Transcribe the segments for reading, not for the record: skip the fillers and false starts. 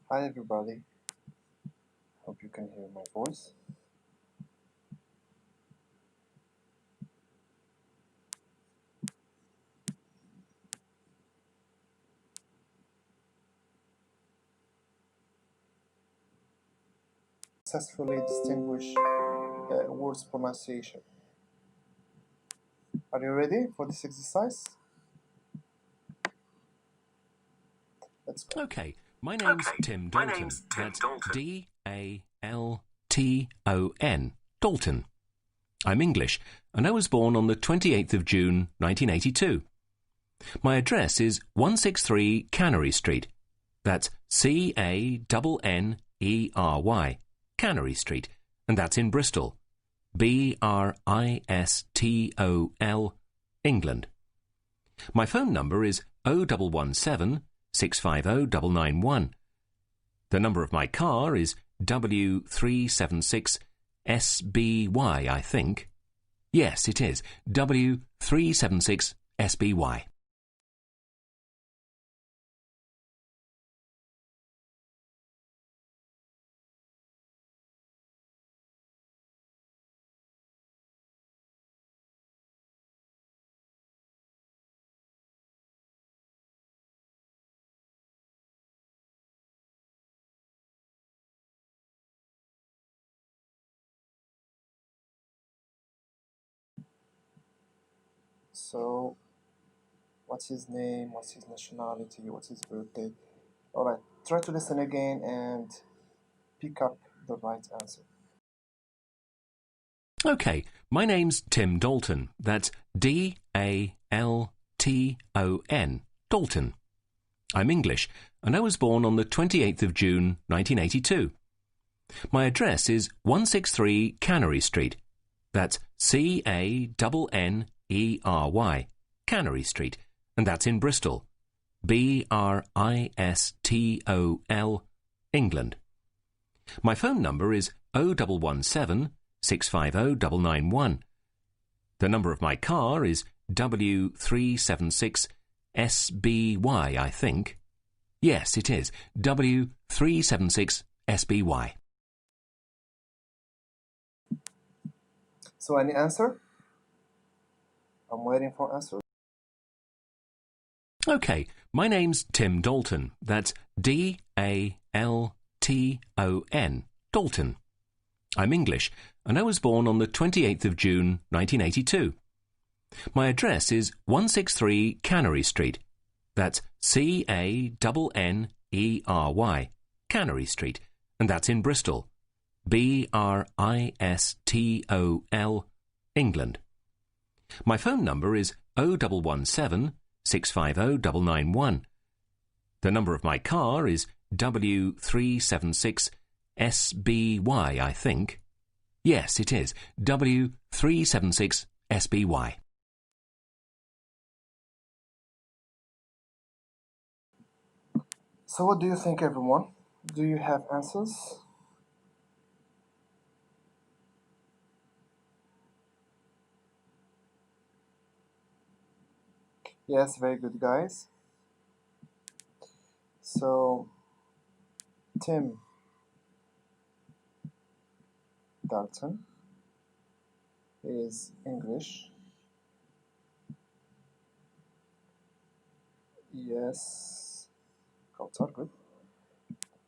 Hi everybody, hope you can hear my voice. Successfully distinguish words pronunciation. Are you ready for this exercise? Let's go. Okay, my name's Tim Dalton. That's D-A-L-T-O-N. Dalton. I'm English, and I was born on the 28th of June, 1982. My address is 163 Cannery Street. That's C-A-N-N-E-R-Y, Cannery Street, and that's in Bristol. B-R-I-S-T-O-L, England. My phone number is 0117 650 991. The number of my car is W376 SBY, I think. Yes, it is. W376 SBY. So, what's his name? What's his nationality? What's his birthday? Alright, try to listen again and pick up the right answer. Okay, my name's Tim Dalton. That's D-A-L-T-O-N. Dalton. I'm English, and I was born on the 28th of June, 1982. My address is 163 Cannery Street. That's C-A-N-N-E-R-Y, Cannery Street, and that's in Bristol. B-R-I-S-T-O-L, England. My phone number is 0117 650 991. The number of my car is W376 SBY, I think. Yes, it is. W376 SBY. So, any answer? I'm waiting for answer. Okay, my name's Tim Dalton. That's D-A-L-T-O-N. Dalton. I'm English, and I was born on the 28th of June, 1982. My address is 163 Cannery Street. That's C-A-N-N-E-R-Y, Cannery Street, and that's in Bristol. B-R-I-S-T-O-L, England. My phone number is 0117 650 991. The number of my car is W376 SBY, I think. Yes, it is. W376 SBY. So, what do you think, everyone? Do you have answers? Yes, very good, guys. So, Tim Dalton is English. Yes, Kautar, good.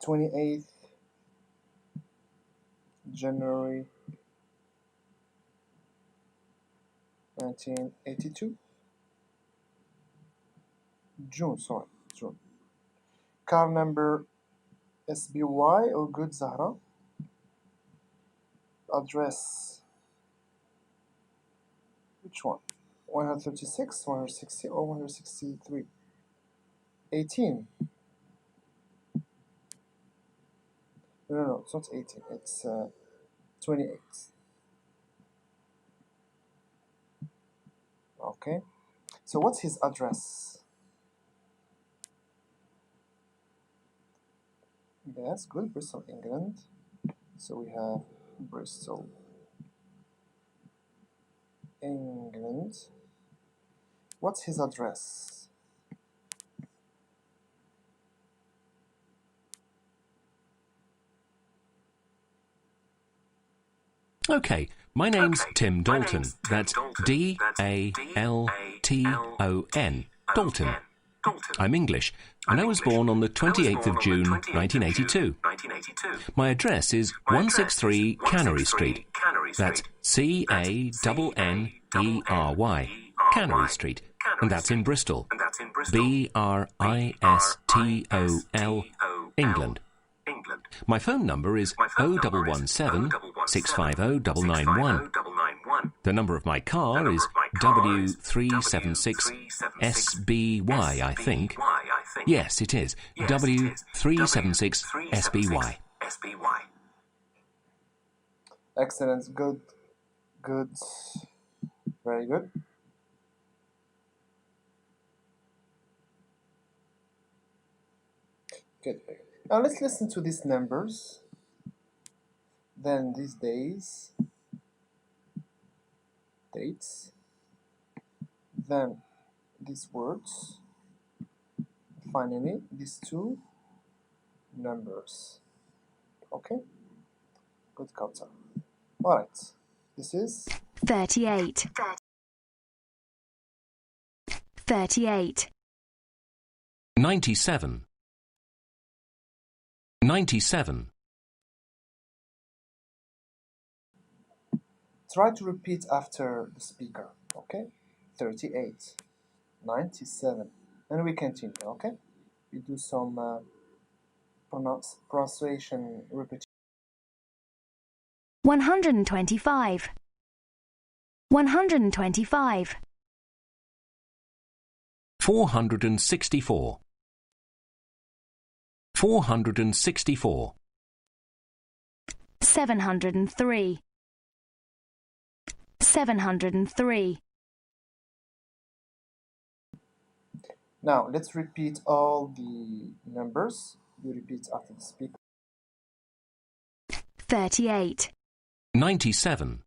28th January 1982. June, sorry, June. Car number SBY or good Zahra. Address, which one? 136, 160, or 163? 18. No, it's not 18. It's 28. Okay. So what's his address? Yes, good. Bristol, England. So we have Bristol, England. What's his address? OK, my name's Tim Dalton. That's D-A-L-T-O-N. Dalton. I'm English, and I was born on the 28th of June, 1982. My address is 163 Cannery Street. That's C-A-N-N-E-R-Y. Cannery Street. And that's in Bristol. B-R-I-S-T-O-L, England. My phone number is 0117 650 991. The number of my car is W376 SBY, I think. Yes, it is. W376 SBY. Excellent. Good. Good. Very good. Good. Now let's listen to these numbers, then these days, dates, then these words, finally these two numbers. Okay? Good, Kauta. Alright, this is 38. 38. 97. 97. Try to repeat after the speaker, okay? 38, 97, and we continue, okay? We do some pronunciation repetition. 125. 125. 464. 464. 703. 703. Now, let's repeat all the numbers. You repeat after the speaker. 38. 97.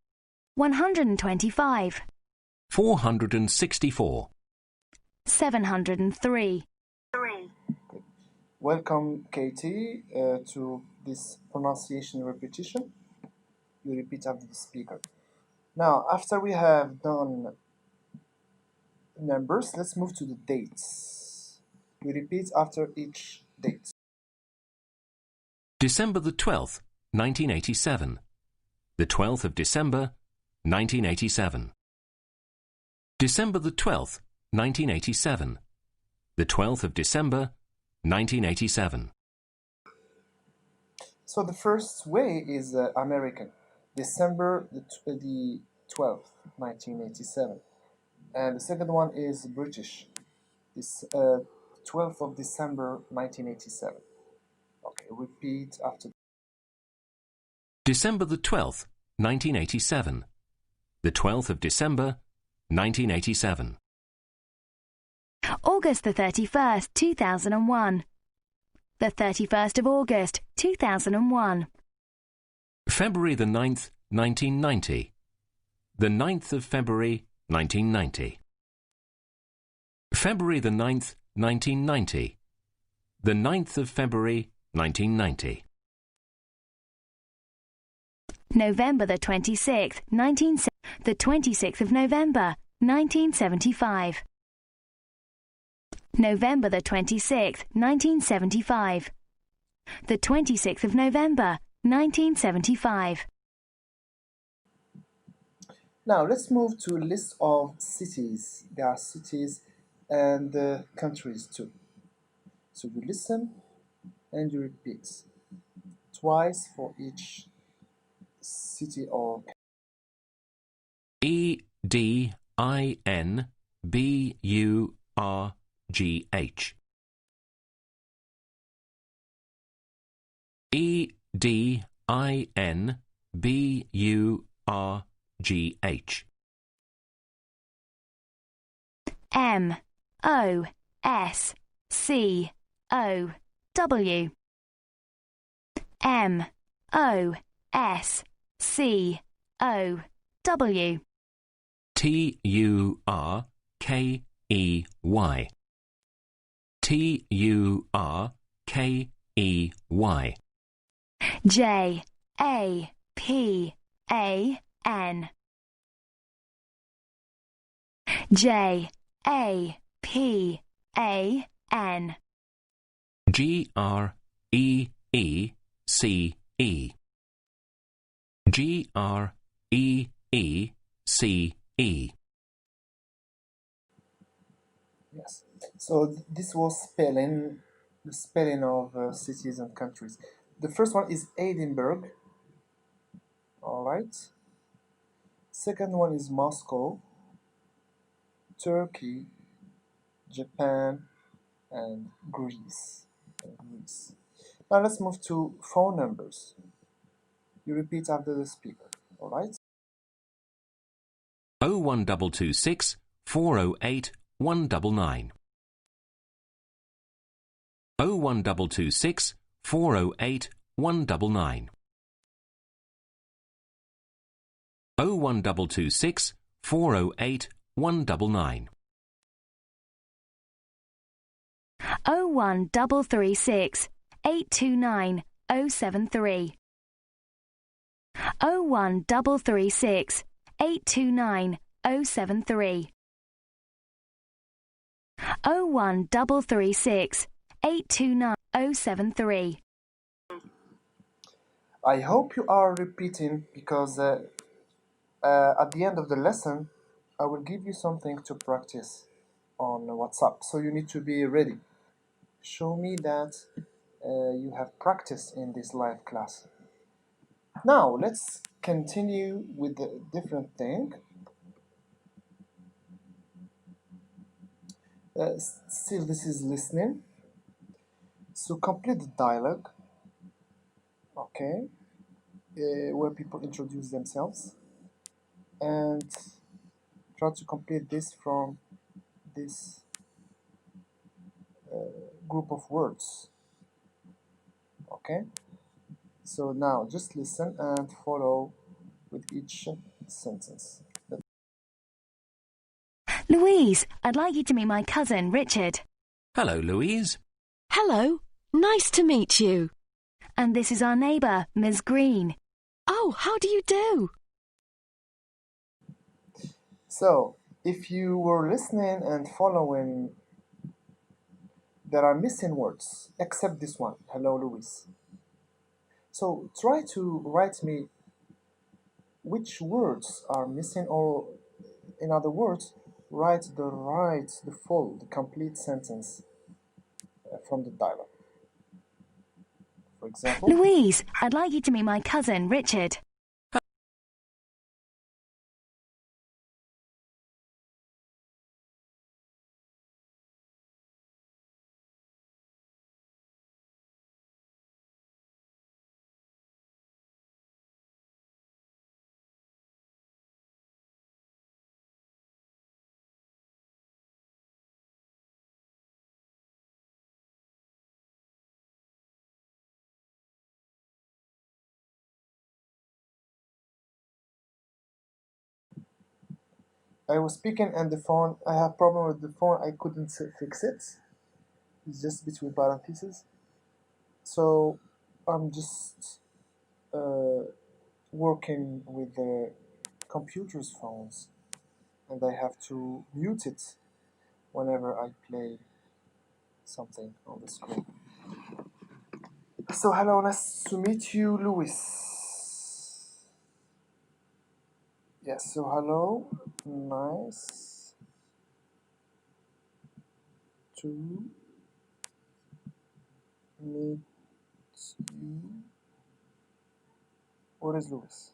125. 464. 703. Welcome, Katie, to this pronunciation repetition. You repeat after the speaker. Now, after we have done numbers, let's move to the dates. We repeat after each date. December the 12th, 1987. The 12th of December, 1987. December the 12th, 1987. The 12th of December, 1987. So the first way is American. December the 12th, 1987. And the second one is British. This 12th of December, 1987. Okay, repeat after. December the 12th, 1987. The 12th of December, 1987. August the 31st, 2001. The 31st of August, 2001. February the 9th, 1990. The 9th of February, 1990. February the 9th, 1990. The 9th of February, 1990. November the 26th, the 26th of November, 1975. November the 26th, 1975. The 26th of November, 1975. Now let's move to a list of cities. There are cities and countries too. So you listen and you repeat twice for each city or EDINBURGH. EDINBURGH. MOSCOW. MOSCOW. TURKEY. TURKEY. JAPAN. Japan. Greece. Greece. Yes. So this was spelling, the spelling of cities and countries. The first one is Edinburgh. All right. Second one is Moscow, Turkey, Japan, and Greece. Greece. Now let's move to phone numbers. You repeat after the speaker. All right. 01226 408 199. 01226 408 199. 01226 408 199. 01336 829 073. 01336 829 073. 01336 829 073. I hope you are repeating because at the end of the lesson, I will give you something to practice on WhatsApp. So you need to be ready. Show me that you have practiced in this live class. Now let's continue with a different thing. Still, this is listening. So complete the dialogue, okay, where people introduce themselves, and try to complete this from this group of words, okay? So now just listen and follow with each sentence. Louise, I'd like you to meet my cousin, Richard. Hello, Louise. Hello, nice to meet you. And this is our neighbour, Ms. Green. Oh, how do you do? So if you were listening and following, there are missing words except this one. Hello, Louise. So try to write me which words are missing, or in other words, write the full, the complete sentence from the dialogue. For example, Louise, I'd like you to meet my cousin, Richard. I was speaking and the phone, I have problem with the phone, I couldn't fix it. It's just between parentheses. So I'm just working with the computer's phones, and I have to mute it whenever I play something on the screen. So hello, nice to meet you, Louis. Yes, so hello, nice to meet you. Where is Louis?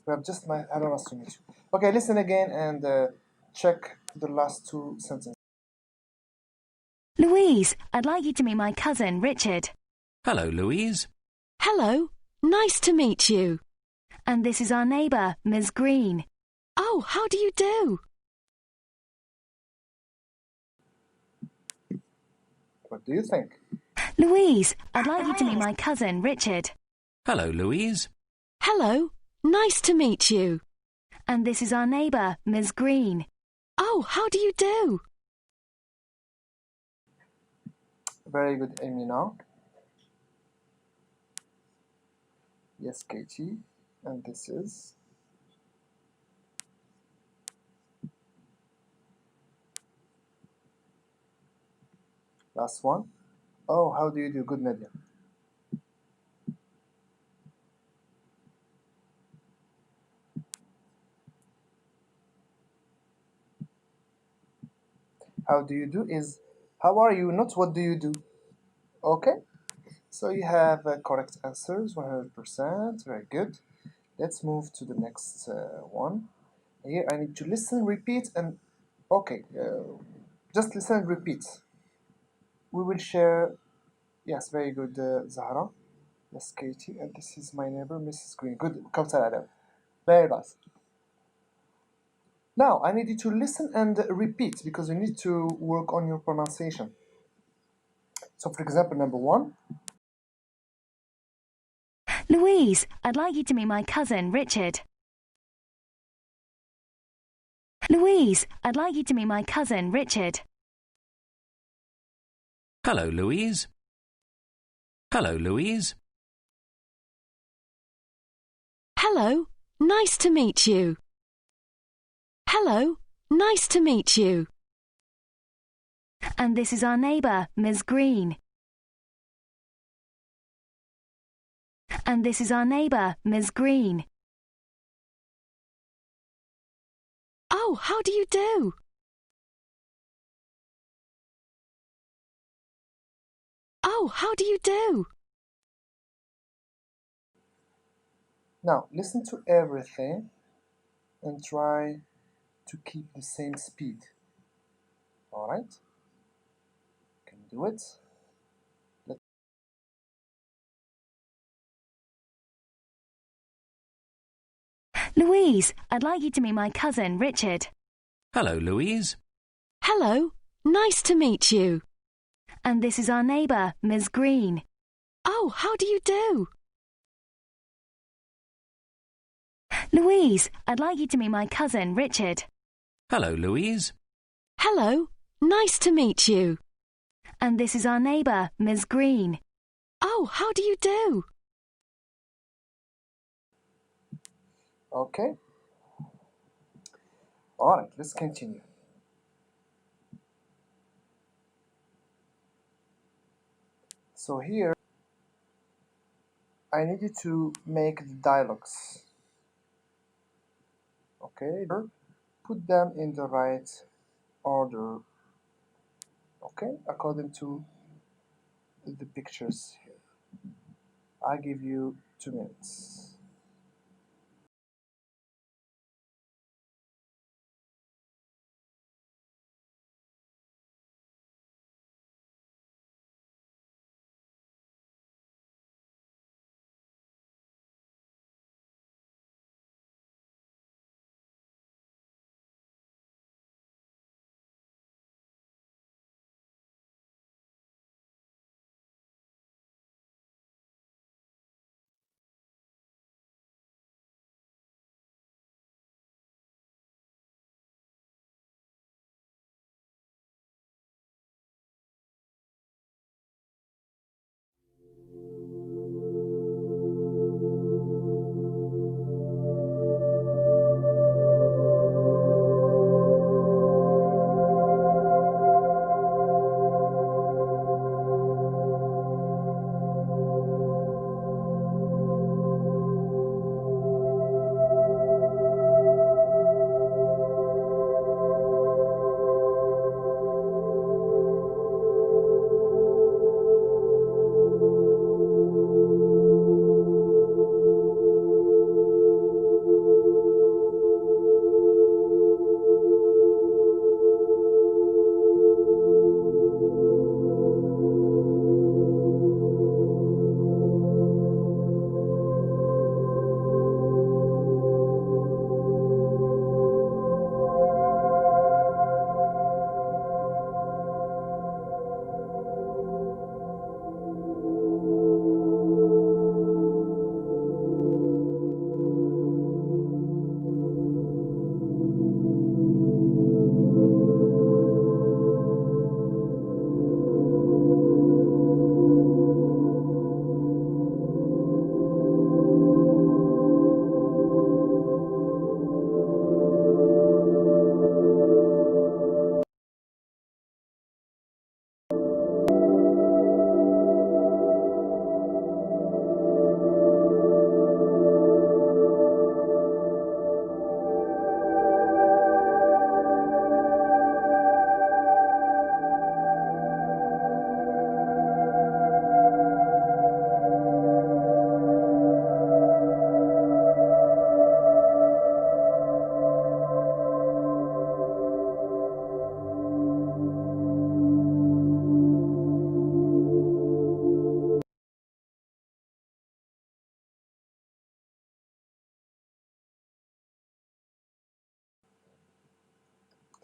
We have just my hello, nice to meet you. Okay, listen again and check the last two sentences. Louise, I'd like you to meet my cousin, Richard. Hello, Louise. Hello, nice to meet you. And this is our neighbour, Ms. Green. Oh, how do you do? What do you think? Louise, I'd like you to meet my cousin, Richard. Hello, Louise. Hello, nice to meet you. And this is our neighbour, Ms. Green. Oh, how do you do? Very good, Emina. Yes, Katie. and this is last one. Oh, how do you do? Good, Nadia. How do you do is how are you, not what do you do. Okay, so you have correct answers, 100%. Very good. Let's move to the next one. Here I need to listen, repeat, and okay, just listen and repeat. We will share. Yes, very good, Zahra. Yes, Katie, and this is my neighbor, Mrs. Green. Good, Kautar Adam. Very nice. Now I need you to listen and repeat because you need to work on your pronunciation. So, for example, number one. Louise, I'd like you to meet my cousin, Richard. Louise, I'd like you to meet my cousin, Richard. Hello, Louise. Hello, Louise. Hello, nice to meet you. Hello, nice to meet you. And this is our neighbour, Ms. Green. And this is our neighbour, Ms. Green. Oh, how do you do? Oh, how do you do? Now listen to everything and try to keep the same speed. All right? Can you do it? Louise, I'd like you to meet my cousin, Richard. Hello, Louise. Hello, nice to meet you. And this is our neighbour, Ms. Green. Oh, how do you do? Louise, I'd like you to meet my cousin, Richard. Hello, Louise. Hello, nice to meet you. And this is our neighbour, Ms. Green. Oh, how do you do? Okay. All right, let's continue. So here, I need you to make the dialogues. Okay, put them in the right order. Okay, according to the pictures here. I give you 2 minutes.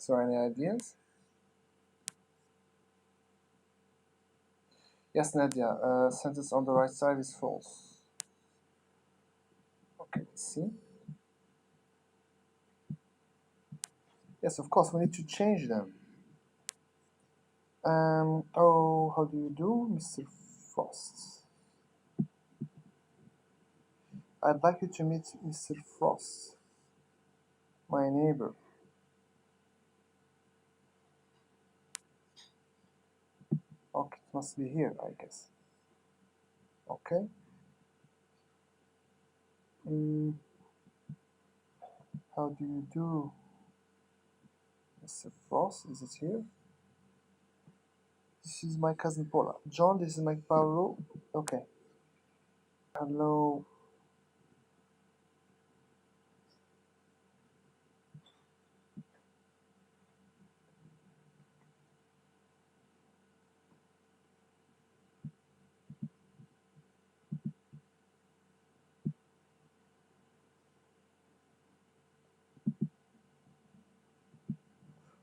So any ideas? Yes, Nadia. Sentence on the right side is false. Okay, let's see. Yes, of course, we need to change them. Oh, how do you do, Mr. Frost? I'd like you to meet Mr. Frost, my neighbor. Okay, it must be here, I guess. Okay. How do you do, Mr. Frost? Is it here? This is my cousin Paula. John, this is my Paulo. Okay. Hello.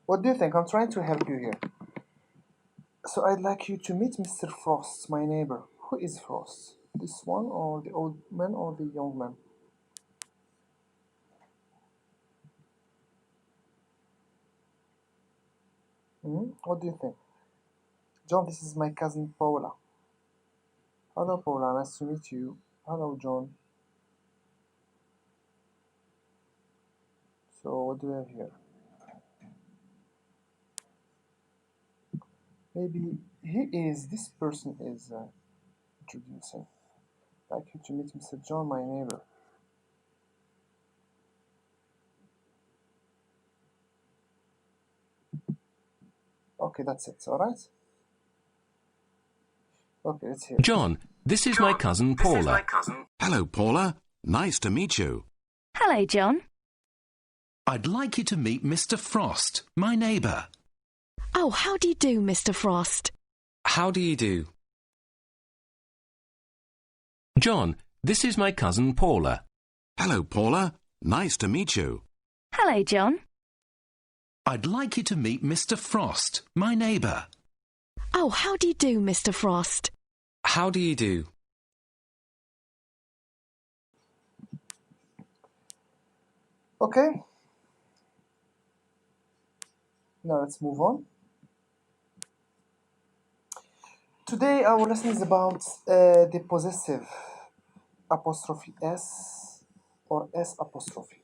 What do you think? I'm trying to help you here. So I'd like you to meet Mr. Frost, my neighbor. Who is Frost? This one, or the old man, or the young man? What do you think? John, this is my cousin Paula. Hello, Paula. Nice to meet you. Hello, John. So what do we have here? Maybe this person is introducing. I'd like you to meet Mr. John, my neighbor. Okay, that's it. All right. Okay, let's hear it. John, this is my cousin Paula. Hello, Paula. Nice to meet you. Hello, John. I'd like you to meet Mr. Frost, my neighbour. Oh, how do you do, Mr. Frost? How do you do? John, this is my cousin Paula. Hello, Paula. Nice to meet you. Hello, John. I'd like you to meet Mr. Frost, my neighbour. Oh, how do you do, Mr. Frost? How do you do? Okay. Now let's move on. Today our lesson is about the possessive apostrophe S or S apostrophe.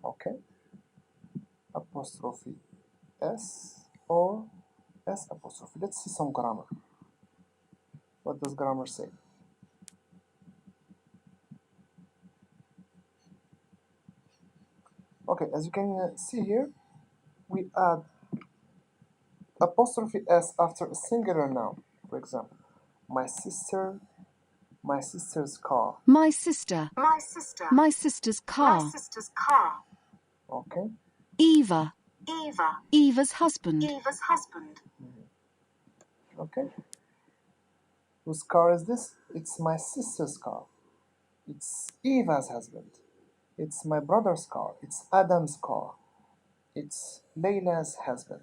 Okay. Apostrophe S or S apostrophe. Let's see some grammar. What does grammar say? Okay, as you can see here, we add apostrophe S after a singular noun. For example, my sister, my sister's car. My sister. My sister. My sister's car. My sister's car. Okay. Eva. Eva. Eva's husband. Eva's husband. Okay. Whose car is this? It's my sister's car. It's Eva's husband. It's my brother's car. It's Adam's car. It's Layla's husband.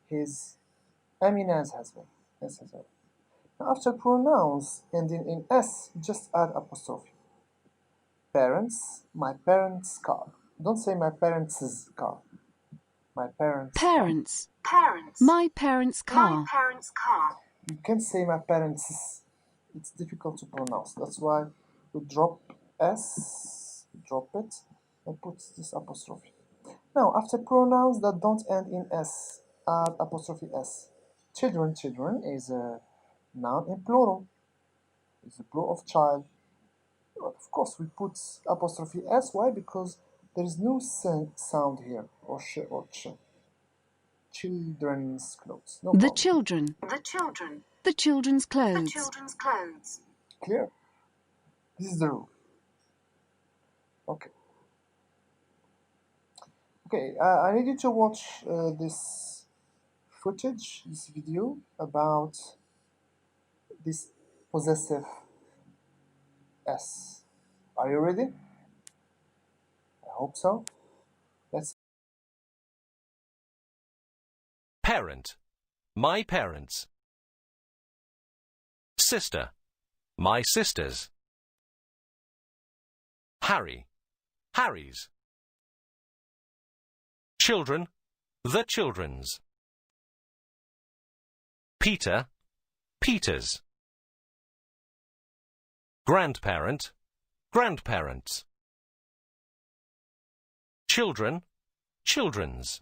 He's Amina's husband, etc. Now, after pronouns ending in S, just add apostrophe. Parents, my parents' car. Don't say my parents' car. My parents' Parents. Parents. My parents' car. My parents' car. You can't say my parents'. It's difficult to pronounce. That's why we drop S, drop it, and put this apostrophe. Now, after pronouns that don't end in S, add apostrophe S. Children, children is a noun in plural. It's a plural of child. But of course, we put apostrophe S. Why? Because there is no sound here, or sh or ch. Children's clothes. No The problem. children. The children. The children's The clothes. children's clothes. Clear? This is the rule. Okay. Okay, I need you to watch this footage, this video about this possessive S. Are you ready? I hope so. Let's Parent. My parents. Sister. My sisters. Harry. Harry's. Children. The children's. Peter. Peter's. Grandparent. Grandparents. Children. Children's.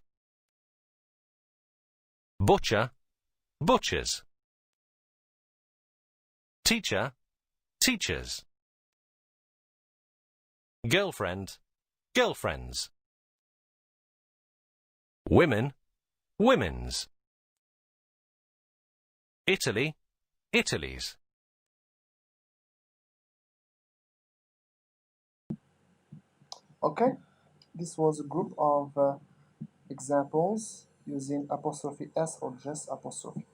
Butcher. Butchers. Teacher. Teachers. Girlfriend. Girlfriends. Women. Women's. Italy. Italy's. Okay, this was a group of examples using apostrophe S or just apostrophe.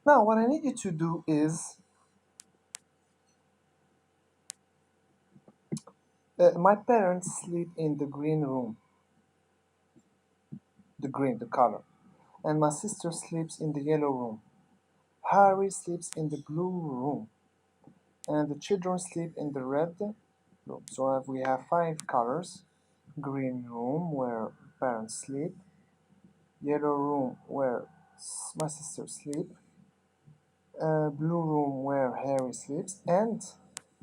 Now, what I need you to do is my parents sleep in the green room. The green, the color. And my sister sleeps in the yellow room. Harry sleeps in the blue room. And the children sleep in the red room. So we have 5 colors. Green room where parents sleep. Yellow room where my sister sleeps. Blue room where Harry sleeps. And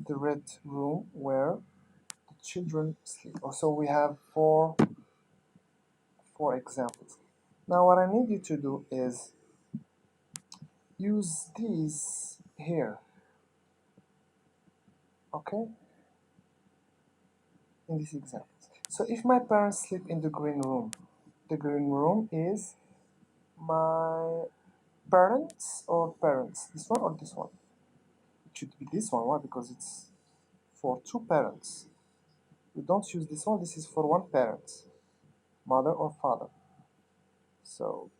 the red room where the children sleep. So we have four examples. Now what I need you to do is use these here. Okay? In these examples. So if my parents sleep in the green room is my parents or parents? This one or this one? It should be this one. Why? Because it's for 2 parents. We don't use this one. This is for 1 parent. Mother or father. So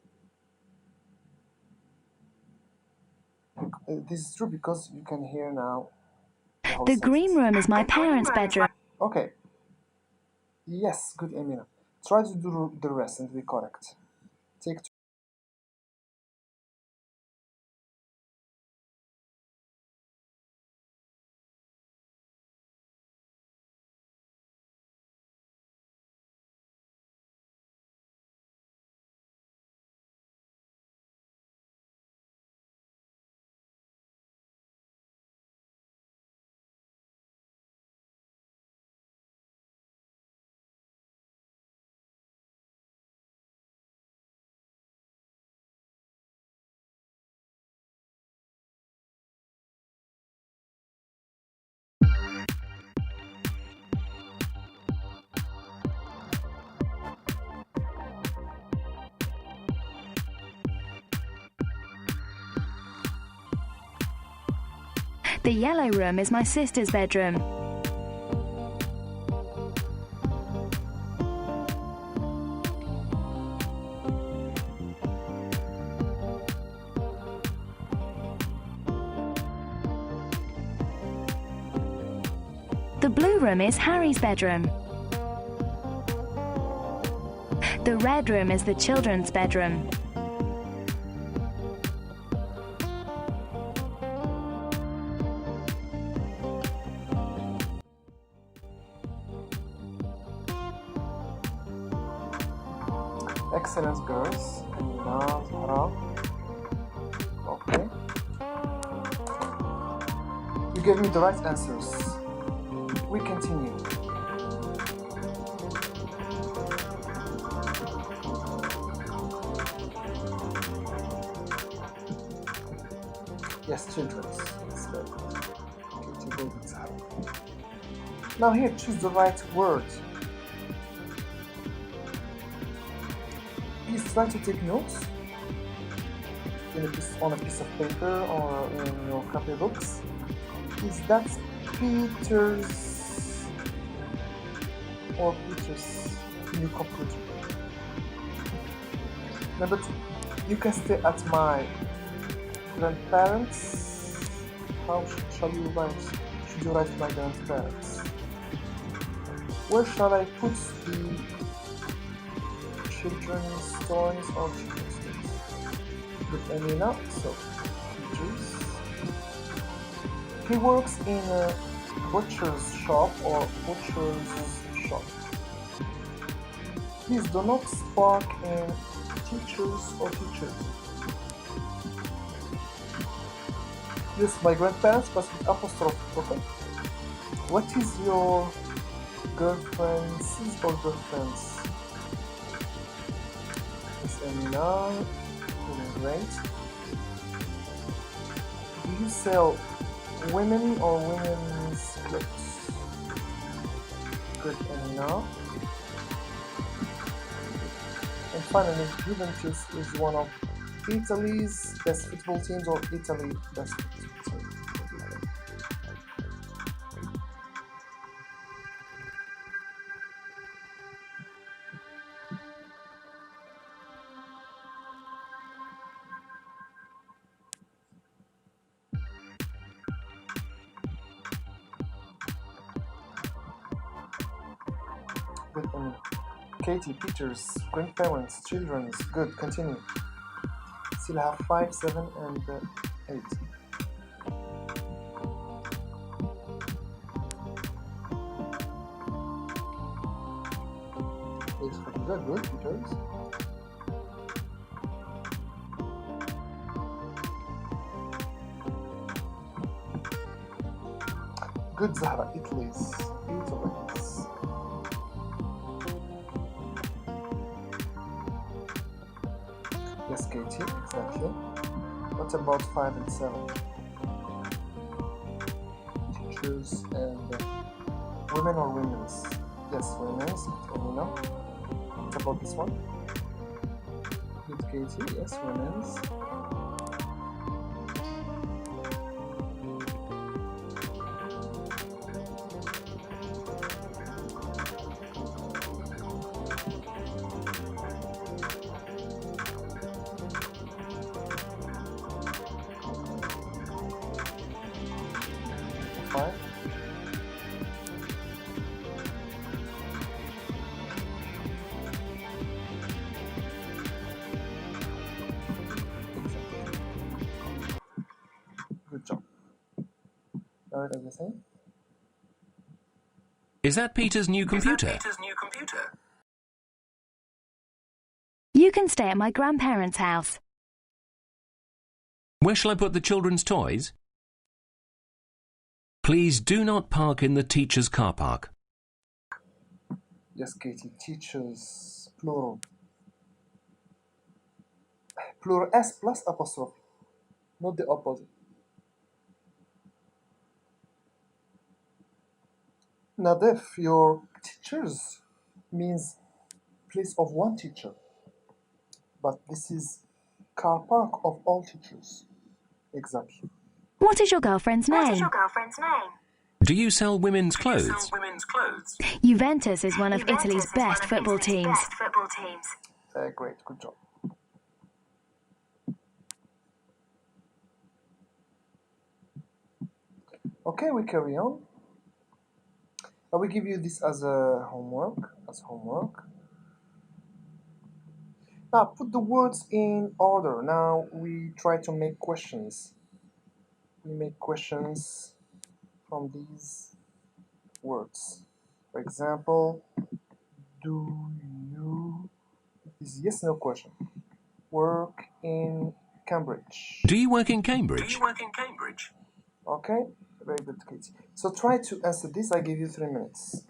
this is true because you can hear now The green room is my parents' bedroom. Okay. Yes, good, Emina. Try to do the rest and be correct. Take 2. The yellow room is my sister's bedroom. The blue room is Harry's bedroom. The red room is the children's bedroom. Excellent, girls. Okay. You gave me the right answers. We continue. Yes, children's. That's very good. Now here, choose the right word. Please try to take notes on a piece of paper or in your copy books. Is that Peter's or Peter's new computer? Number 2, you can stay at my grandparents. How shall you write? Should you write my grandparents? Where shall I put the children's toys or children's toys? With Emina, so teachers. He works in a butcher's shop or butcher's shop. Please do not spark in teachers or teachers. Yes, my grandparents, but with apostrophe, okay? What is your girlfriend's or girlfriend's? Miss Emina, doing great. Do you sell women or women's clothes? Good, Emina. And finally, Juventus is one of Italy's best football teams or Italy's best football team. Good, Katie, Peters, grandparents, children's. Good, continue. Still have 5, 7, and 8. Yes, good, good, Peters. Good, Zahra, Italy's. Italy's. Yes, Katie, exactly. What about 5 and 7? Teachers and women or women's? Yes, women's. Emina. What about this one? Good, Katie. Yes, women's. Fine. Good job. Got everything? Is that Peter's new computer? You can stay at my grandparents' house. Where shall I put the children's toys? Please do not park in the teacher's car park. Yes, Katie. Teachers, plural. Plural S plus apostrophe, not the opposite. Nadef, your teachers means place of one teacher, but this is car park of all teachers. Exactly. What is your girlfriend's name? Do you sell women's clothes? Juventus is one of Italy's best football teams. Great, good job. Okay, we carry on. I will give you this as a homework. Now put the words in order. Now we try to make questions. We make questions from these words. For example, do you, is yes/no question. Work in Cambridge. Do you work in Cambridge? Okay, very good, kids. So try to answer this. I give you 3 minutes.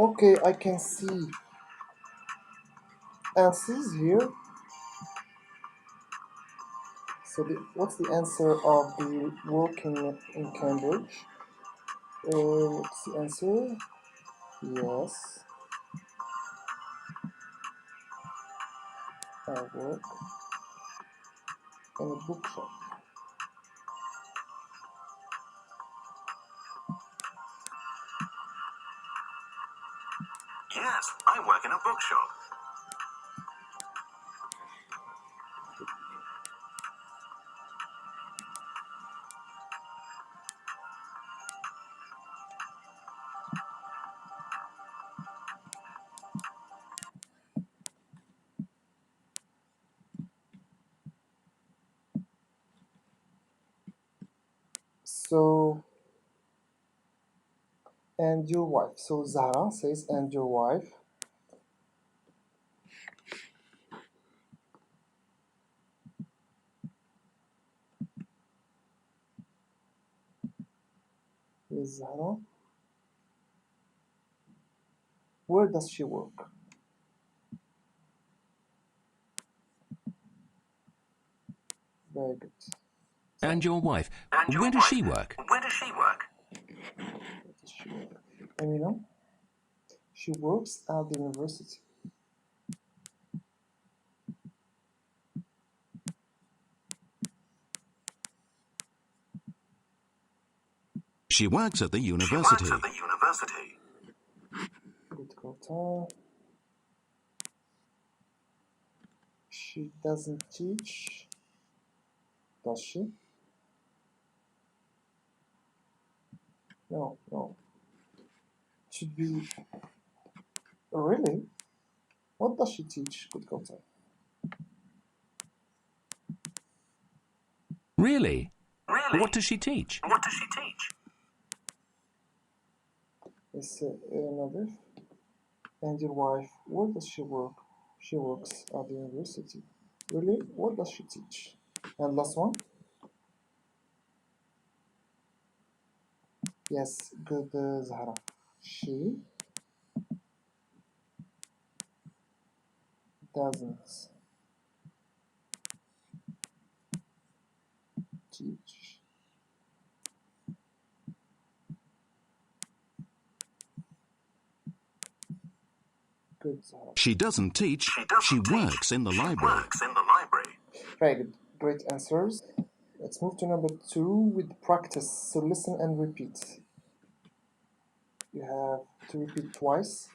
Okay, I can see answers here. So what's the answer of the working in Cambridge? What's the answer? Yes, I work in a bookshop. Yes, I work in a bookshop. So, and your wife. So Zara says, and your wife. Is Zara. Where does she work? Very good. And your wife, And your where does wife, she work? where does she work? Where does she work? And you know, she works at the university. She works at the university. She works at the university. Good Cotin. She doesn't teach, does she? No, no. Should be really. What does she teach? Good Cotin. Really? Really? What does she teach? What does she teach? Is another. And your wife, where does she work? She works at the university. Really? What does she teach? And last one. Yes, good Zahra. She doesn't teach. Good Zahra. She doesn't teach. She works in the library. Works in the library. Very good. Great answers. Let's move to number 2 with practice. So listen and repeat. You have to repeat twice,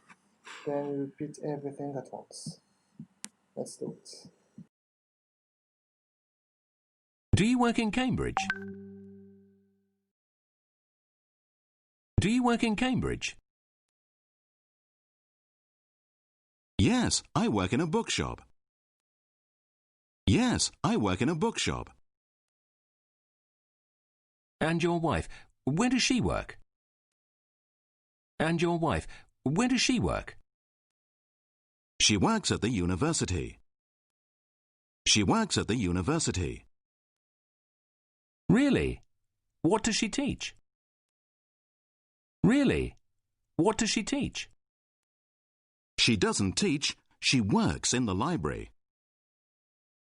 then you repeat everything at once. Let's do it. Do you work in Cambridge? Do you work in Cambridge? Yes, I work in a bookshop. Yes, I work in a bookshop. And your wife, where does she work? And your wife, where does she work? She works at the university. She works at the university. Really? What does she teach? Really? What does she teach? She doesn't teach. She works in the library.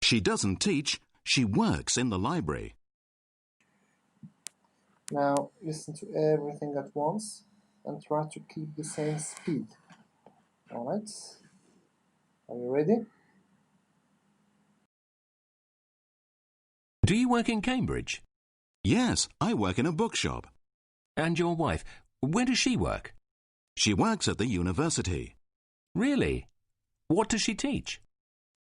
She doesn't teach. She works in the library. Now listen to everything at once and try to keep the same speed. Alright? Are you ready? Do you work in Cambridge? Yes, I work in a bookshop. And your wife, where does she work? She works at the university. Really? What does she teach?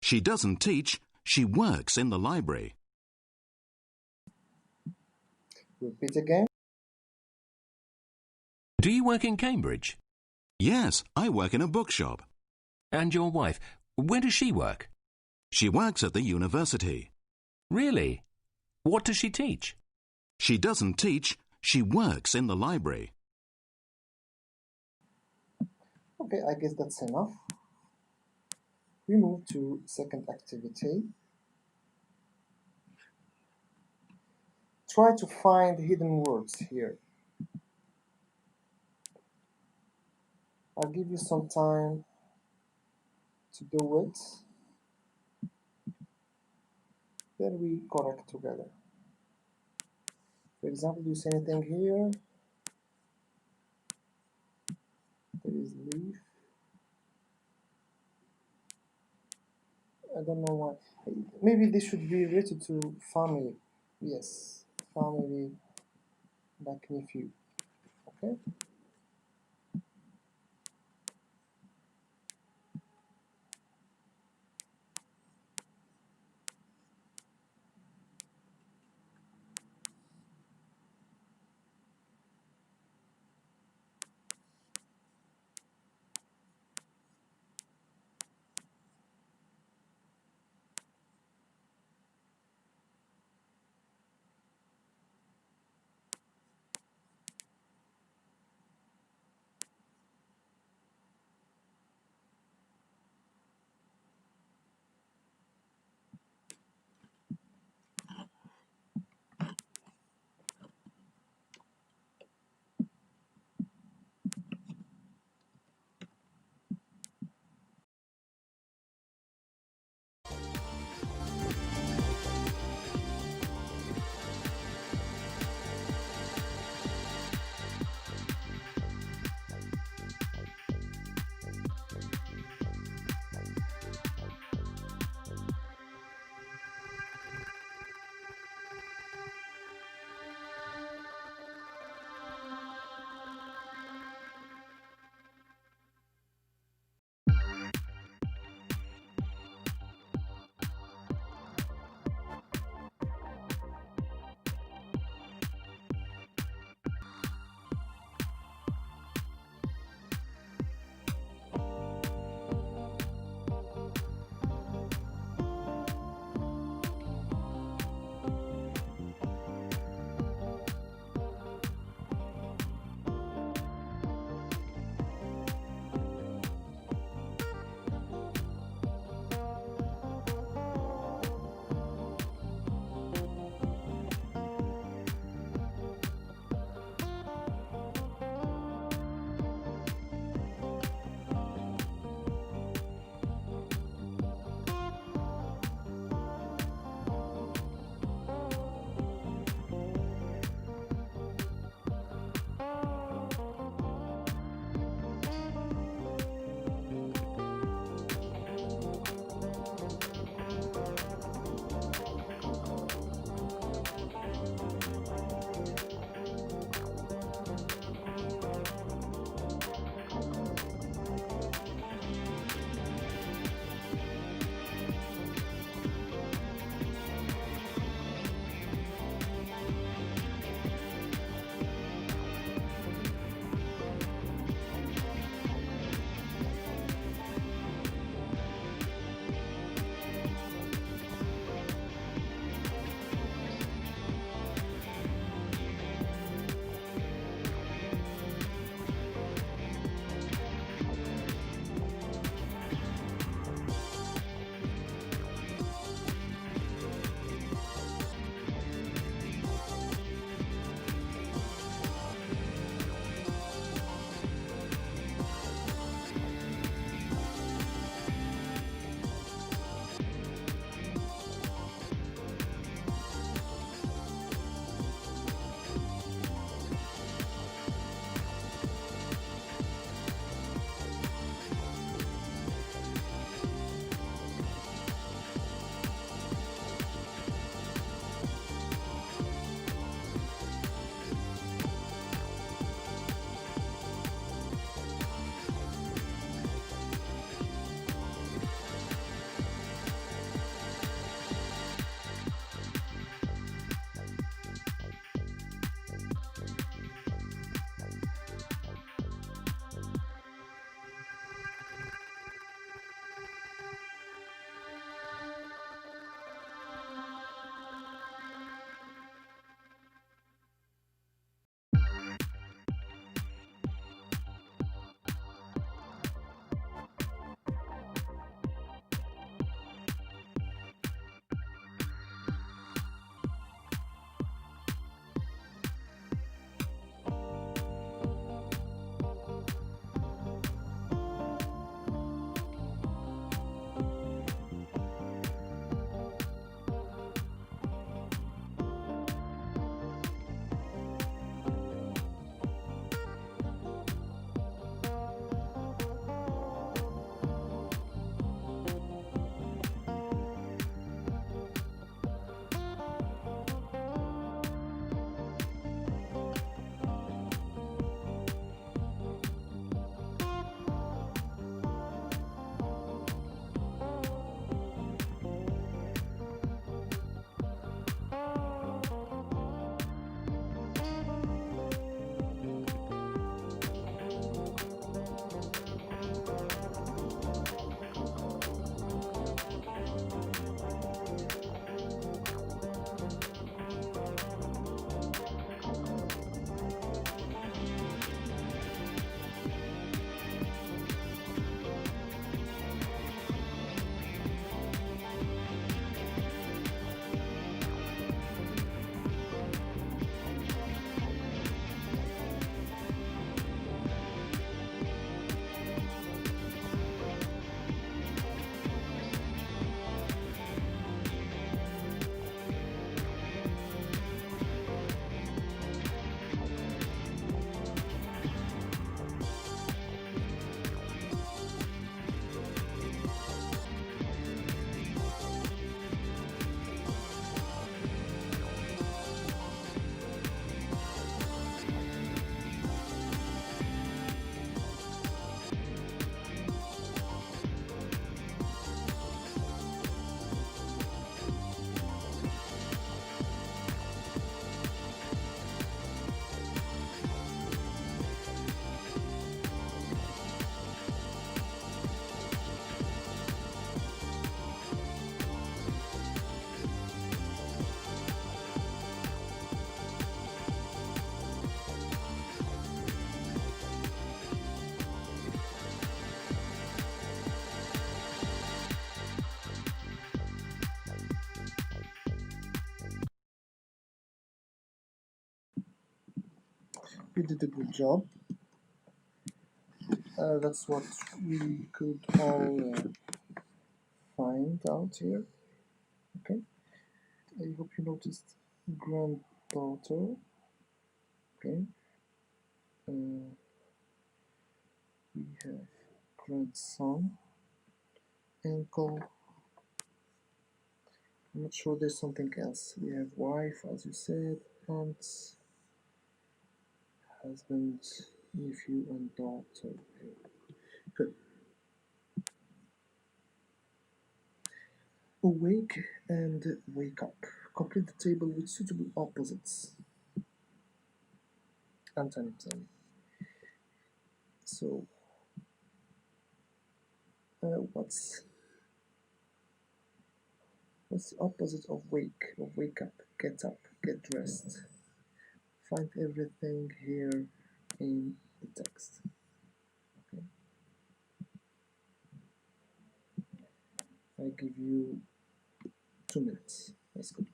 She doesn't teach. She works in the library. Repeat again. Do you work in Cambridge? Yes, I work in a bookshop. And your wife, where does she work? She works at the university. Really? What does she teach? She doesn't teach. She works in the library. Okay, I guess that's enough. We move to second activity. Try to find hidden words here. I'll give you some time to do it. Then we correct together. For example, do you see anything here? There is leaf. I don't know why. Maybe this should be related to family. Yes, family, like nephew. Okay. You did a good job. That's what we could all find out here. Okay. I hope you noticed granddaughter. Okay. We have grandson, uncle. I'm not sure there's something else. We have wife, as you said, aunt, husband, nephew, and daughter. Good. Awake and wake up. Complete the table with suitable opposites. Anthony, tell me. So, what's the opposite of wake? Of wake up, get up, get dressed. Find everything here in the text. Okay. I give you 2 minutes. Let's go.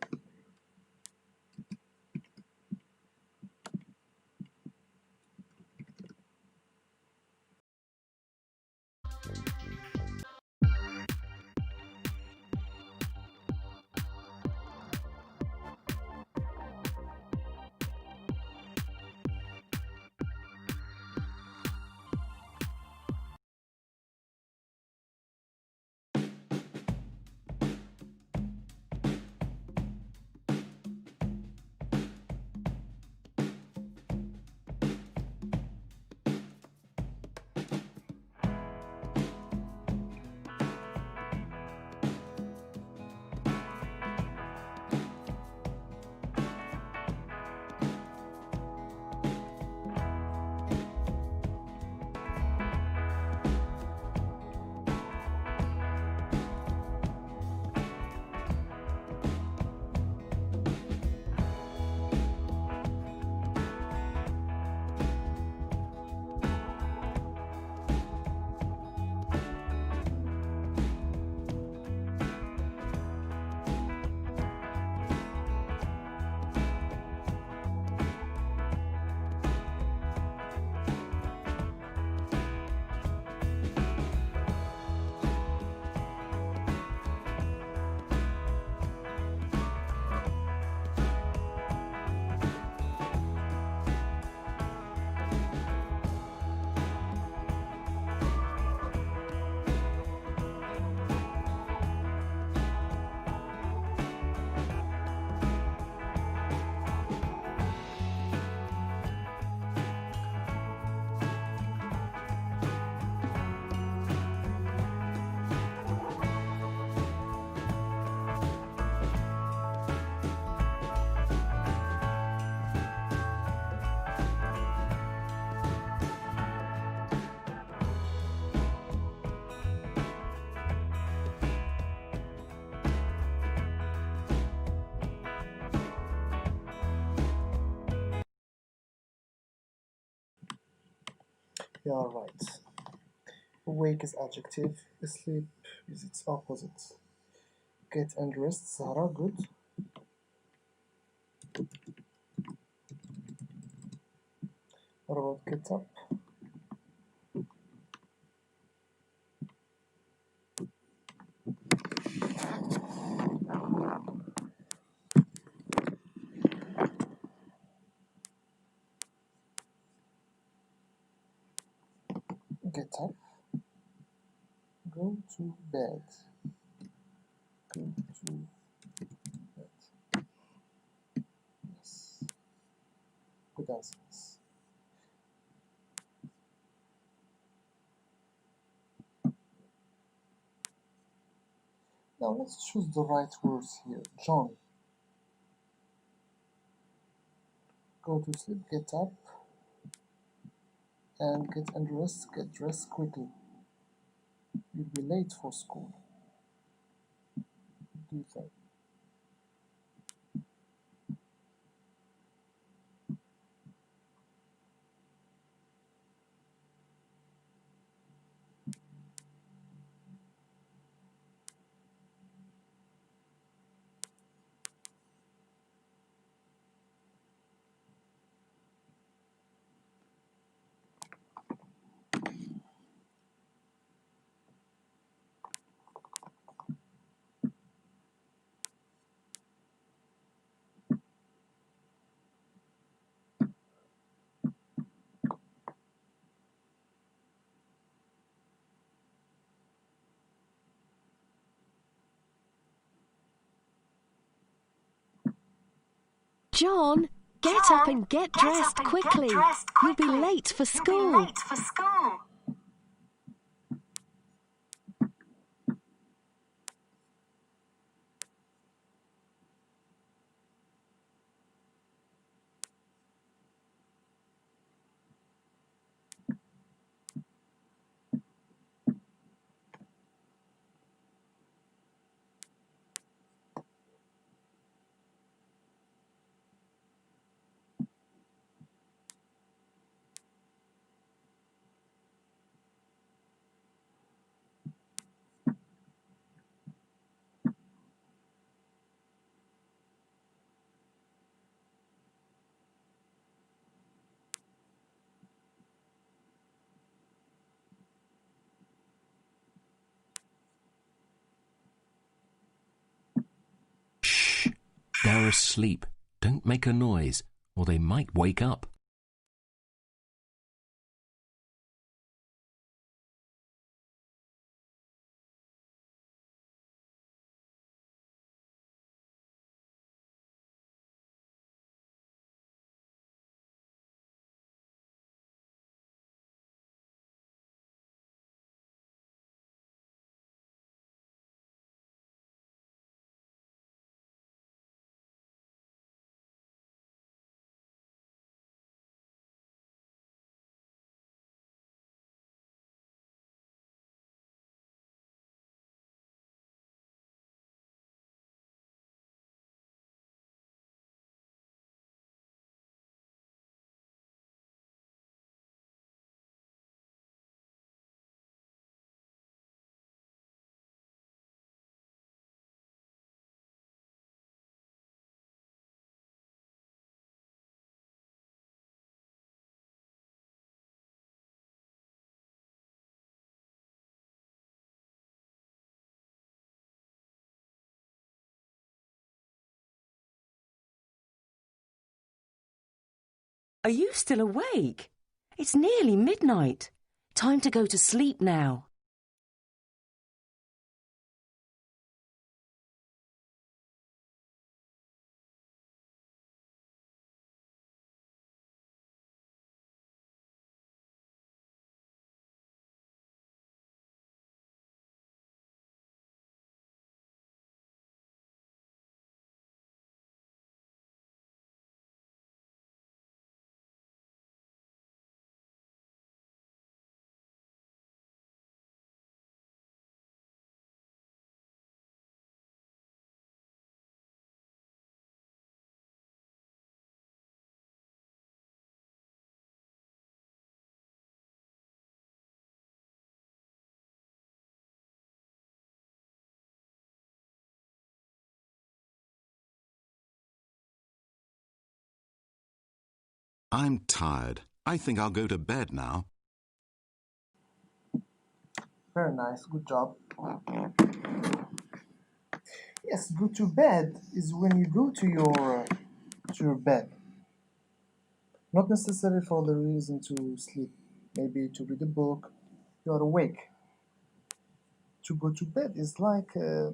You are right. Awake is adjective, sleep is its opposite. Get and rest, Zahra, good. What about get up? Get up. Go to bed. Go to bed. Yes. Good answers. Now let's choose the right words here. John. Go to sleep, get up, and get undressed, get dressed quickly. You'll be late for school. What do you think? John, get up and get dressed quickly. You'll be late for school. Shh! They're asleep. Don't make a noise, or they might wake up. Are you still awake? It's nearly midnight. Time to go to sleep now. I'm tired. I think I'll go to bed now. Very nice, good job. Yes, go to bed is when you go to your bed. Not necessarily for the reason to sleep. Maybe to read a book. You are awake. To go to bed is like a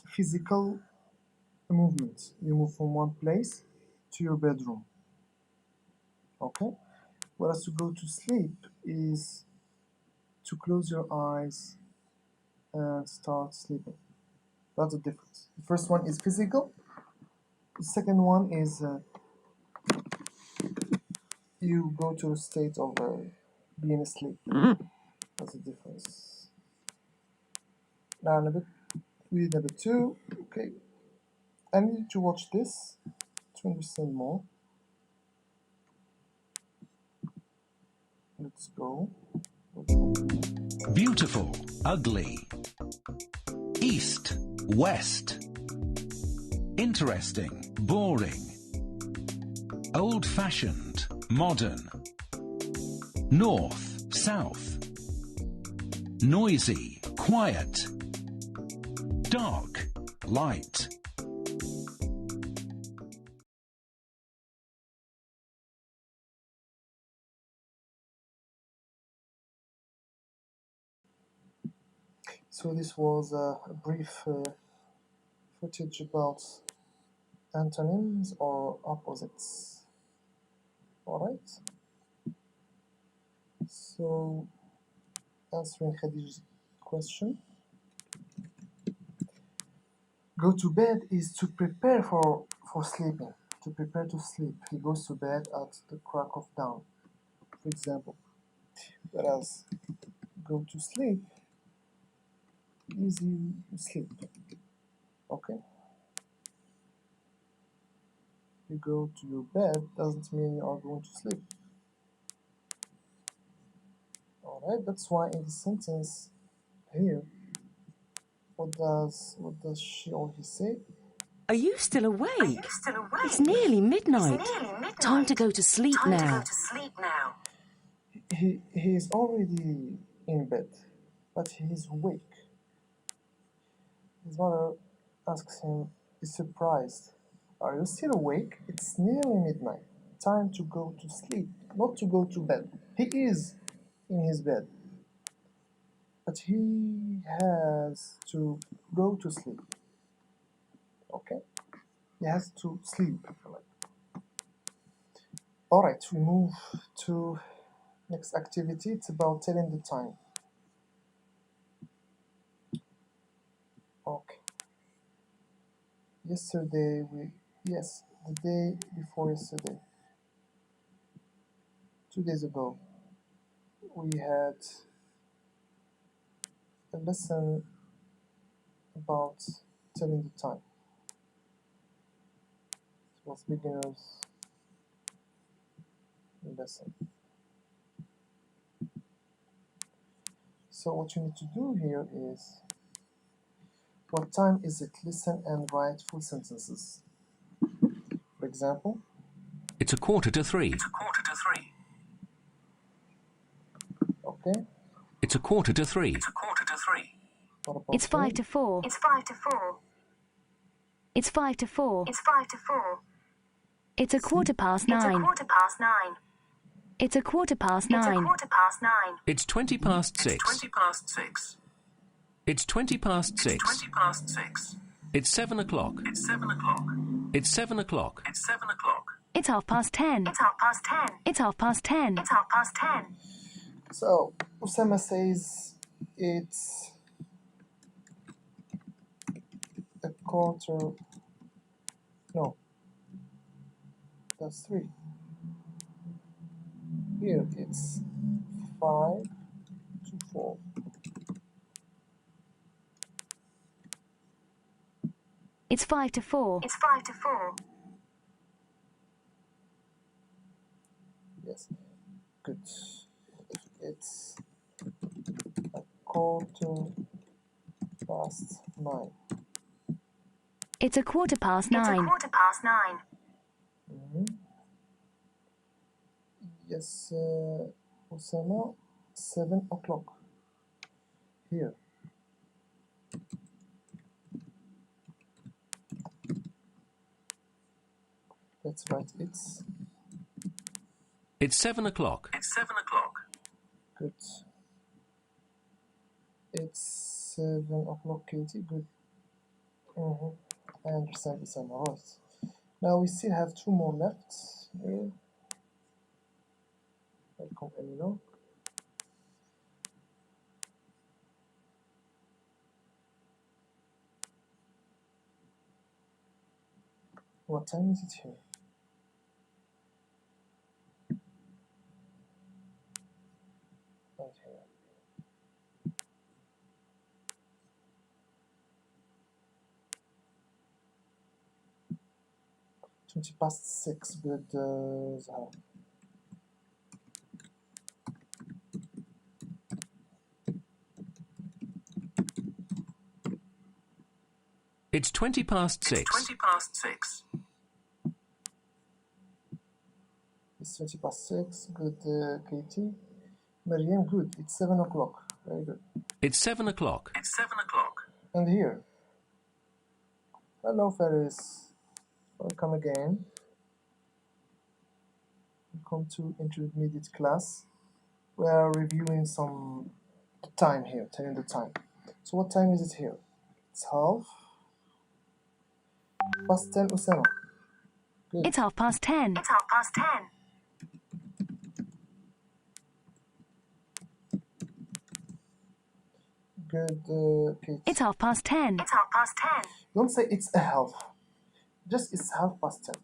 physical movement. You move from one place to your bedroom. Okay? Whereas to go to sleep is to close your eyes and start sleeping. That's the difference. The first one is physical. The second one is you go to a state of being asleep. That's the difference. Now, number two. Okay, I need you to watch this to understand more. Let's go. Beautiful, ugly. East, west. Interesting, boring. Old-fashioned, modern. North, south. Noisy, quiet. Dark, light. So this was a brief footage about antonyms or opposites. Alright? So, answering Khadij's question. Go to bed is to prepare for sleeping, to prepare to sleep. He goes to bed at the crack of dawn, for example. Whereas go to sleep is you sleep. Okay? You go to your bed doesn't mean you are going to sleep. Alright, that's why in the sentence here, what does she or he say? Are you still awake? Are you still awake? It's nearly midnight. It's nearly midnight. Time to go to sleep Time now. to go to sleep now. He is already in bed, but he is awake. His mother asks him, is surprised. Are you still awake? It's nearly midnight. Time to go to sleep, not to go to bed. He is in his bed, but he has to go to sleep. Okay? He has to sleep. Alright, we move to next activity. It's about telling the time. Okay. Yesterday, yes, the day before yesterday. 2 days ago, we had a lesson about telling the time. It was beginners lesson. So what you need to do here is, what time is it? Listen and write full sentences. For example, It's 2:45. It's 2:45. okay? It's 2:45. It's 2:45. What about It's 5 you? to 4. It's 5 to 4. It's 5 to 4. It's 5 to 4. It's a quarter past It's a 9. quarter past 9. It's a quarter past It's a 9. quarter past 9. It's 20 past 6. 20 past 6. It's 20 past 6. 20 past 6. It's 7 o'clock. It's 7 o'clock. It's 7 o'clock. It's 7 o'clock. It's 10:30. It's 10:30. It's 10:30. It's 10:30. So Usama says it's a quarter. No, that's 3. Here it's 5 to 4. It's 5 to 4. It's 5 to 4. Yes, good. It's a quarter past 9. It's a quarter past It's a 9. quarter past 9. Yes, Osama, 7 o'clock. Here. Let's write It's 7 o'clock. It's 7 o'clock. good. It's 7 o'clock, Katie. Good. I understand, Osama. Right. Now we still have 2 more left. Here. Welcome, Emino. What time is it here? Right here. (20 past 6). Good, Zahra. It's 20 past 6. It's 20 past 6. It's 20 past 6. Good, Katie. Maryam, good. It's 7 o'clock. Very good. It's 7 o'clock. It's 7 o'clock. And here. Hello, Faris. Welcome again. Welcome to intermediate class. We are reviewing some time here, telling the time. So what time is it here? It's 10:30. Usama. Good. It's 10:30. It's 10:30. Good, Kate. It's 10:30. It's 10:30. Don't say it's a half. Just it's 10:30.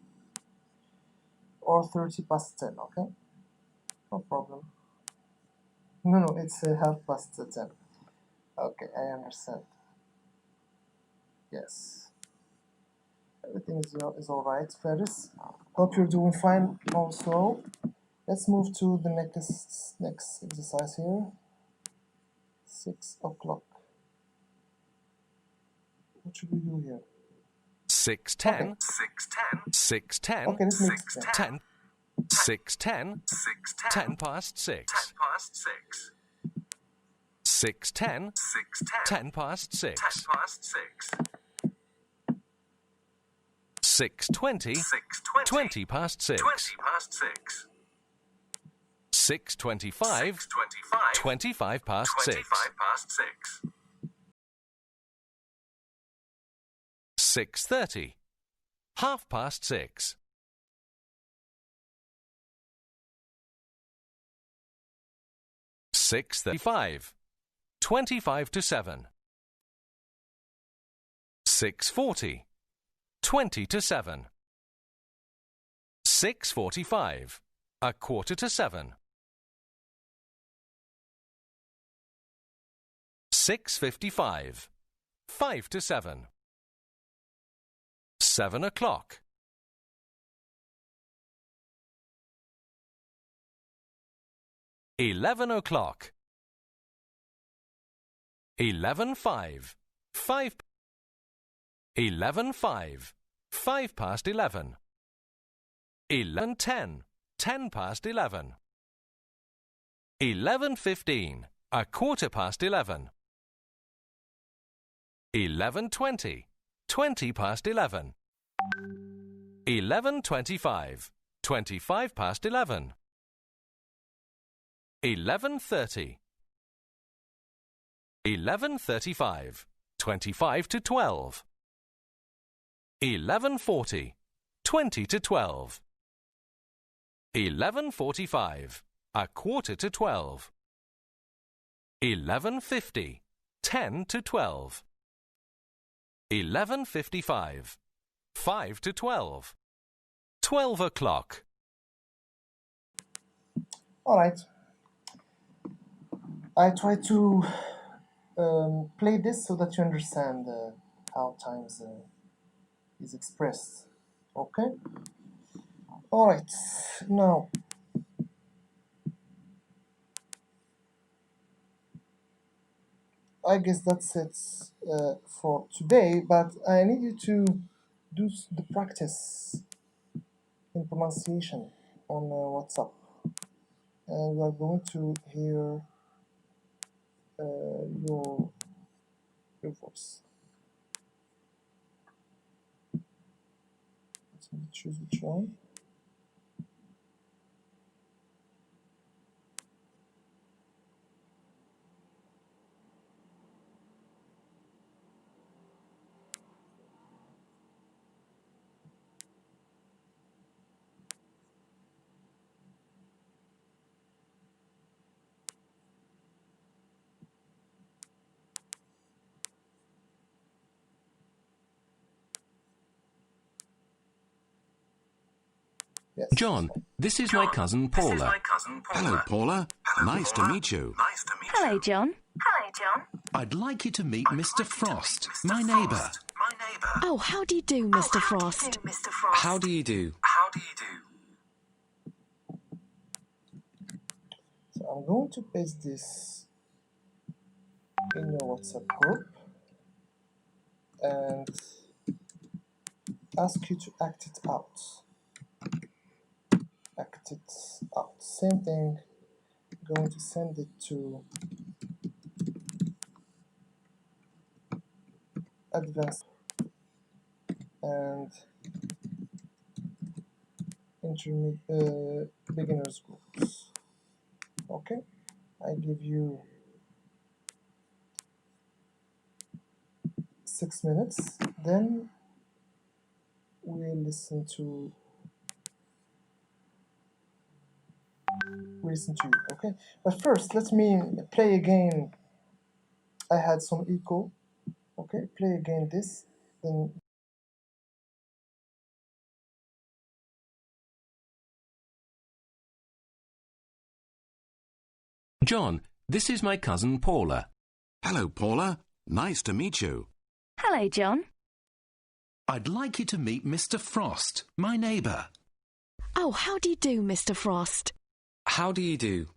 Or 10:30, okay? No problem. No, it's 10:30. Okay, I understand. Yes. Everything is all right, Ferris. Hope you're doing fine also. Let's move to the next exercise here. 6 o'clock. What should we do here? 6:10. 6:10. 6:10. Okay, let's make it 10. 6:10. 6:10. 10 past 6. 10 past 6. 6:10. 6:10. 10 past 6. 10 past 6. 6:20. 6:20. 20 past 6. 20 past 6. 6:25. 6:25. 25 past 6. 25 past 6. 6:30. Half past 6. 6:35. 25 to 7. 6:40. 20 to 7. 6:45. A quarter to 7. 6:55. 5 to 7. 7 o'clock. 11 o'clock. 11:05. 5. 11:05. 5 past 11. 11:10. 10 past 11. 11:15. A quarter past 11. 11:20. 20 past 11. 11:25. 25 past 11. 11:30. 11:35. 25 to 12. 11:40. 20 to 12. 11:45. A quarter to 12. 11:50. 10 to 12. 11:55. 5 to 12. 12 o'clock. All right. I try to play this so that you understand how times is expressed. Okay? All right. Now, I guess that's it for today, but I need you to do the practice in pronunciation on WhatsApp. And we are going to hear your voice. Let me choose which one. Yes. John, this is my cousin This is Paula. my cousin Paula. Hello, Paula. Hello, Nice Paula. to meet you. Nice to meet Hello, you. John. Hello, John. I'd like you to meet I'd Mr. like you to Frost, meet Mr. my Frost, neighbour. My neighbour. Oh, how do you do, Mr. Frost? Mr. Frost. How do you do? How do you do? So I'm going to paste this in your WhatsApp group and ask you to act it out. Act it out. Same thing. I'm going to send it to advanced and intermediate beginners groups. Okay, I give you 6 minutes, then we'll listen to listen to you, okay? But first, let me play again. I had some echo. Okay, play again this. Then John, this is my cousin Paula. Hello, Paula. Nice to meet you. Hello, John. I'd like you to meet Mr. Frost, my neighbour. Oh, how do you do, Mr. Frost? How do you do?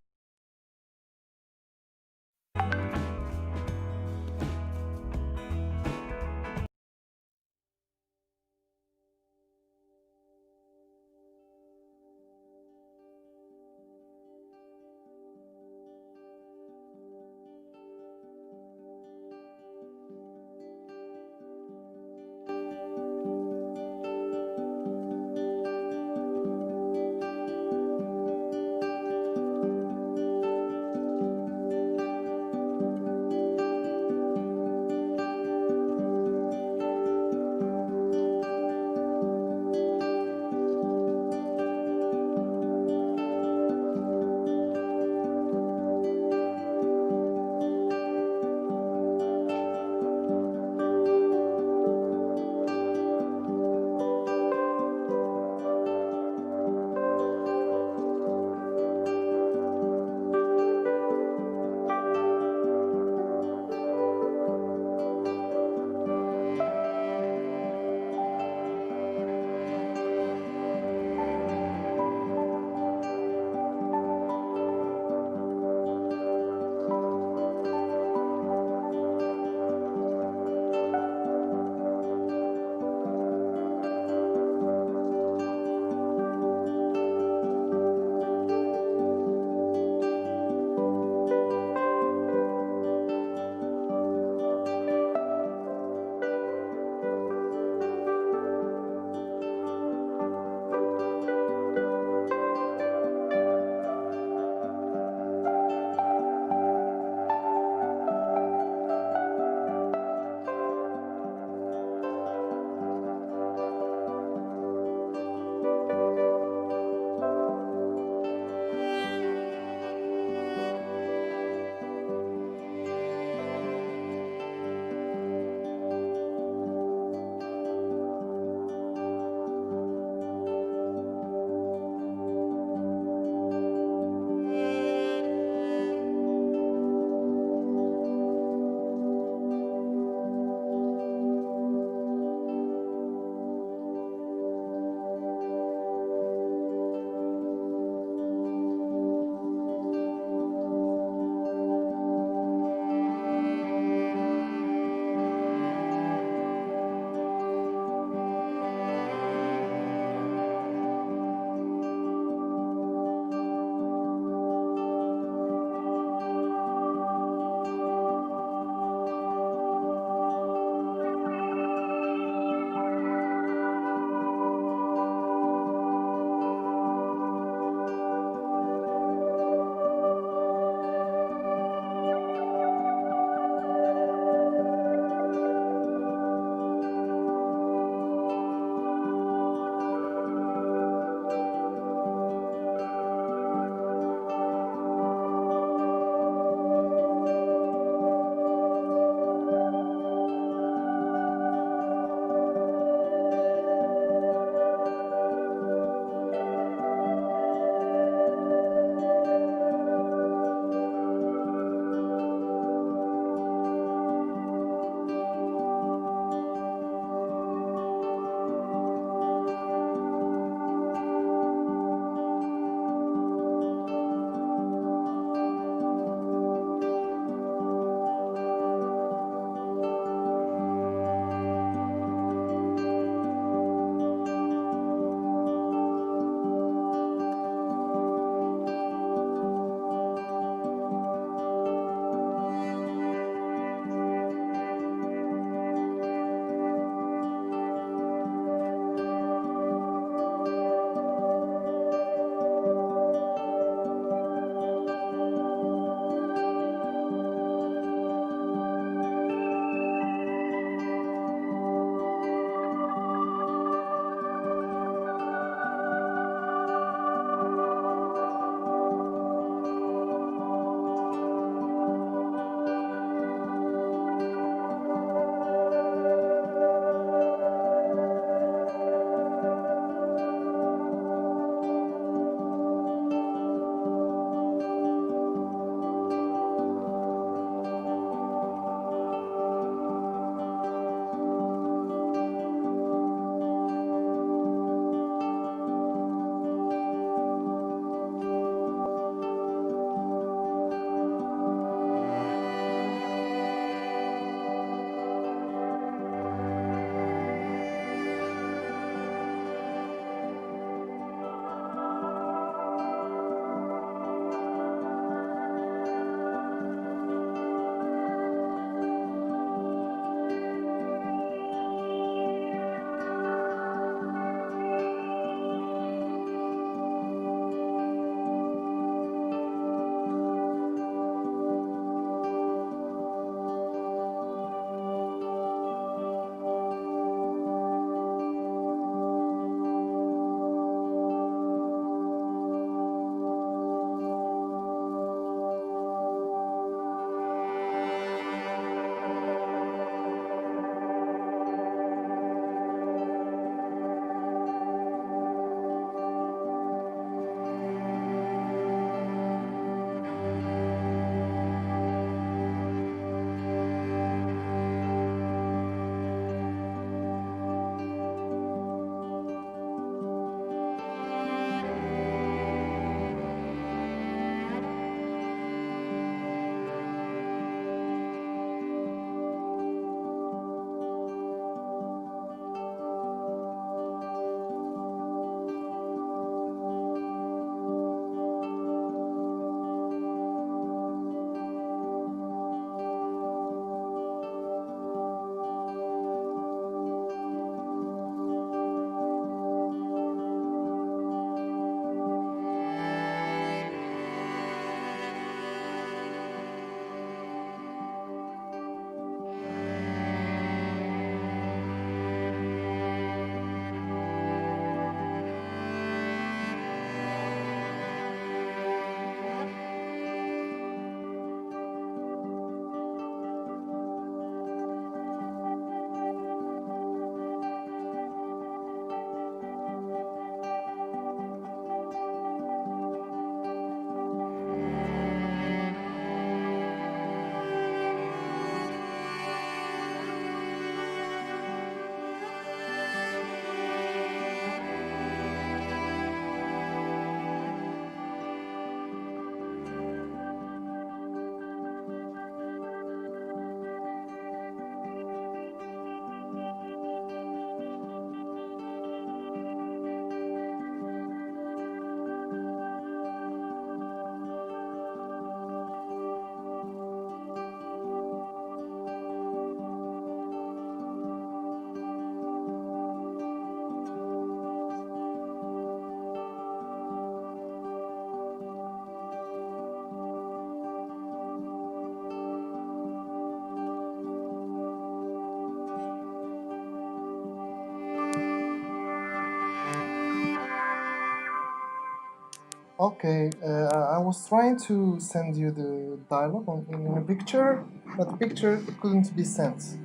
Okay, I was trying to send you the dialogue in a picture, but the picture couldn't be sent.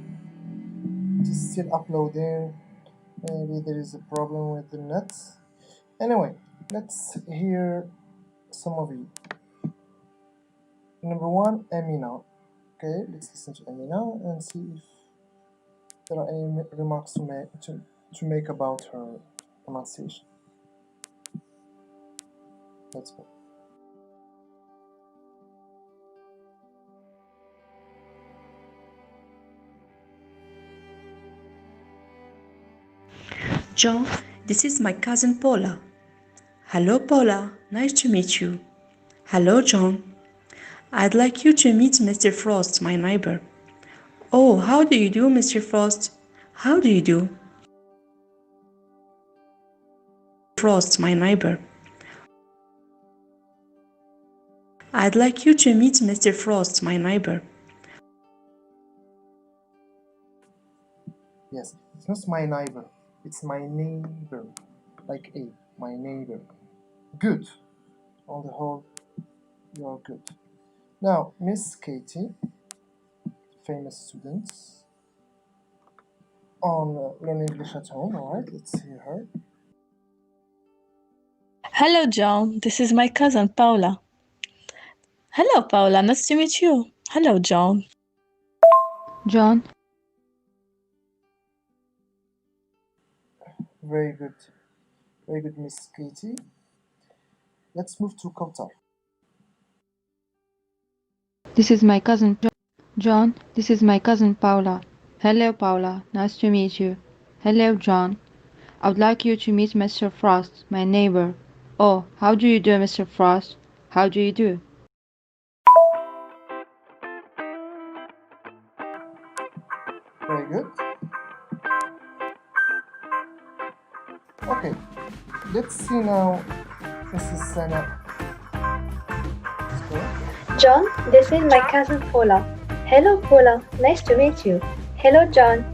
It is still uploading. Maybe there is a problem with the net. Anyway, let's hear some of you. Number one, Amina. Okay, let's listen to Amina and see if there are any remarks to make about her pronunciation. Let's go. John, this is my cousin Paula. Hello, Paula. Nice to meet you. Hello, John. I'd like you to meet Mr. Frost, my neighbor. Oh, how do you do, Mr. Frost? How do you do? Frost, my neighbor. I'd like you to meet Mr. Frost, my neighbor. Yes, it's not my neighbor. It's my neighbor. Like A, my neighbor. Good. On the whole, you're good. Now, Miss Katie, famous student on Learn English at Home. All right, let's hear her. Hello, John. This is my cousin Paula. Hello, Paula. Nice to meet you. Hello, John. John. Very good. Very good, Miss Katie. Let's move to Kautar. This is my cousin John. This is my cousin Paula. Hello, Paula. Nice to meet you. Hello, John. I would like you to meet Mr. Frost, my neighbor. Oh, how do you do, Mr. Frost? How do you do? Very good. Okay, let's see now Mrs. Sana. John, this is my cousin Paula. Hello, Paula. Nice to meet you. Hello, John.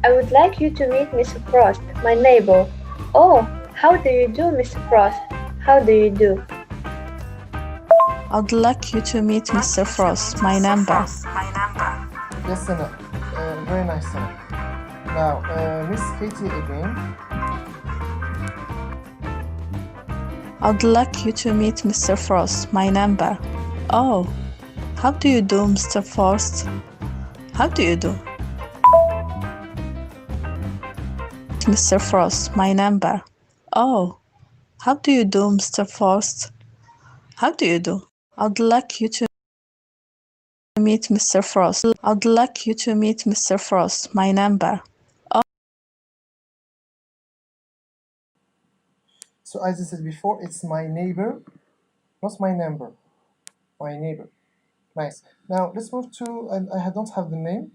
I would like you to meet Mr. Frost, my neighbor. Oh, how do you do, Mr. Frost? How do you do? I'd like you to meet Mr. Frost, my neighbor. Yes, Sana. Very nice, Sana. Now, Miss Katie again. I'd like you to meet Mr. Frost, my neighbor. Oh, how do you do, Mr. Frost? How do you do? Mr. Frost, my neighbor. Oh, how do you do, Mr. Frost? How do you do? I'd like you to meet Mr. Frost. I'd like you to meet Mr. Frost, my neighbor. Oh. So as I said before, it's my neighbor, not my number. My neighbor. Nice. Now let's move to, and I don't have the name.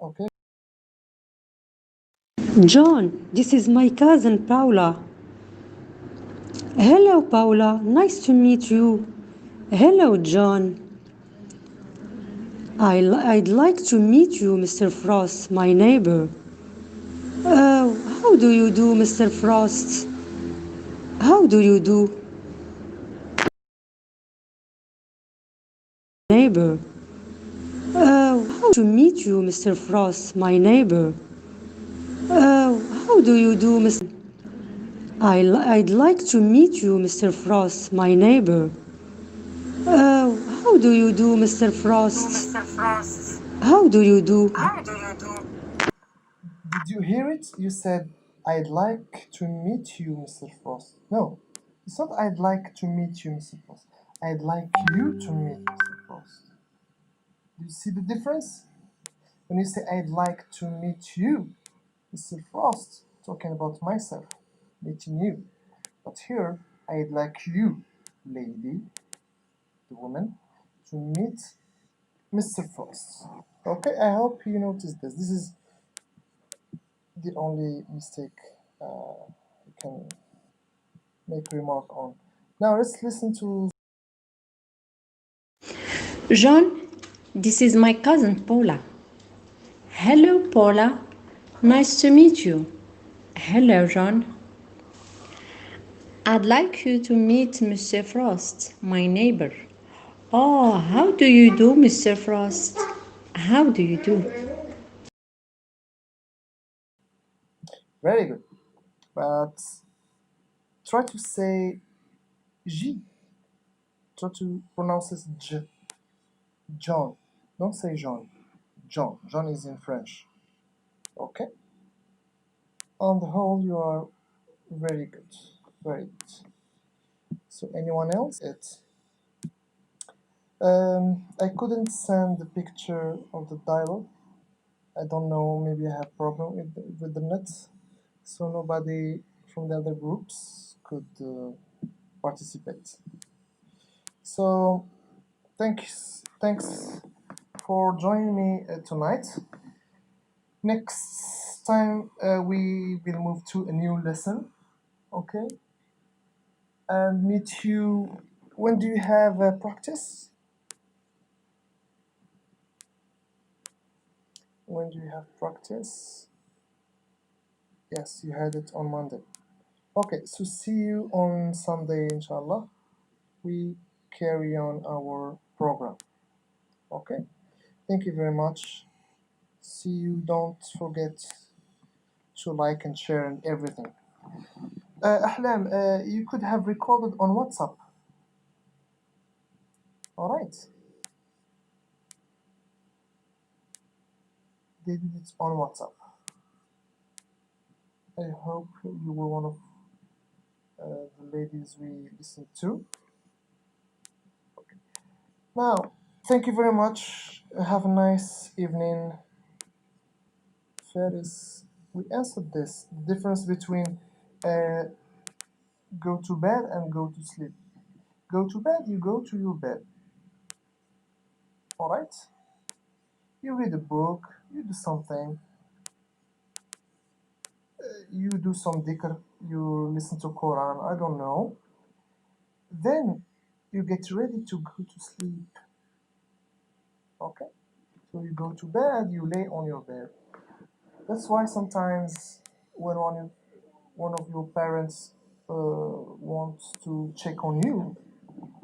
Okay. John, this is my cousin Paula. Hello, Paula. Nice to meet you. Hello, John. I'd like to meet you, Mr. Frost, my neighbor. How do you do, Mr. Frost? How do you do? Neighbor. How to meet you, Mr. Frost, my neighbor. How do you do, Mr. I'd like to meet you, Mr. Frost, my neighbor. How do you do, Mr. Frost? How do you do? Did you hear it? You said, I'd like to meet you, Mr. Frost. No, it's not I'd like to meet you, Mr. Frost. I'd like you to meet Mr. Frost. Do you see the difference? When you say I'd like to meet you, Mr. Frost, talking about myself, meeting you. But here, I'd like you, lady, the woman, to meet Mr. Frost. Okay, I hope you noticed this. This is the only mistake you can make remark on. Now let's listen to John, this is my cousin Paula. Hello, Paula. Nice to meet you. Hello, John. I'd like you to meet Mr. Frost, my neighbor. Oh, how do you do, Mr. Frost? How do you do? Very good. But try to say J. Try to pronounce it J. John. Don't say Jean. John. John is in French. Okay? On the whole, you are very good. Very good. So anyone else? I couldn't send the picture of the dialogue. I don't know, maybe I have problem with the net. So nobody from the other groups could participate. So thanks for joining me tonight. Next time we will move to a new lesson, okay? And meet you. When do you have practice? When do you have practice? Yes, you had it on Monday. Okay, so see you on Sunday, inshallah. We carry on our program. Okay, thank you very much. See you. Don't forget to like and share and everything. Ahlam, you could have recorded on WhatsApp. All right. They did it on WhatsApp. I hope you were one of the ladies we listened to. Okay. Now, thank you very much. Have a nice evening. Faris, we answered this. The difference between go to bed and go to sleep. Go to bed, you go to your bed. All right? You read a book, you do something. You do some dhikr, you listen to Quran, I don't know. Then you get ready to go to sleep. Okay? So you go to bed, you lay on your bed. That's why sometimes when one of your parents wants to check on you,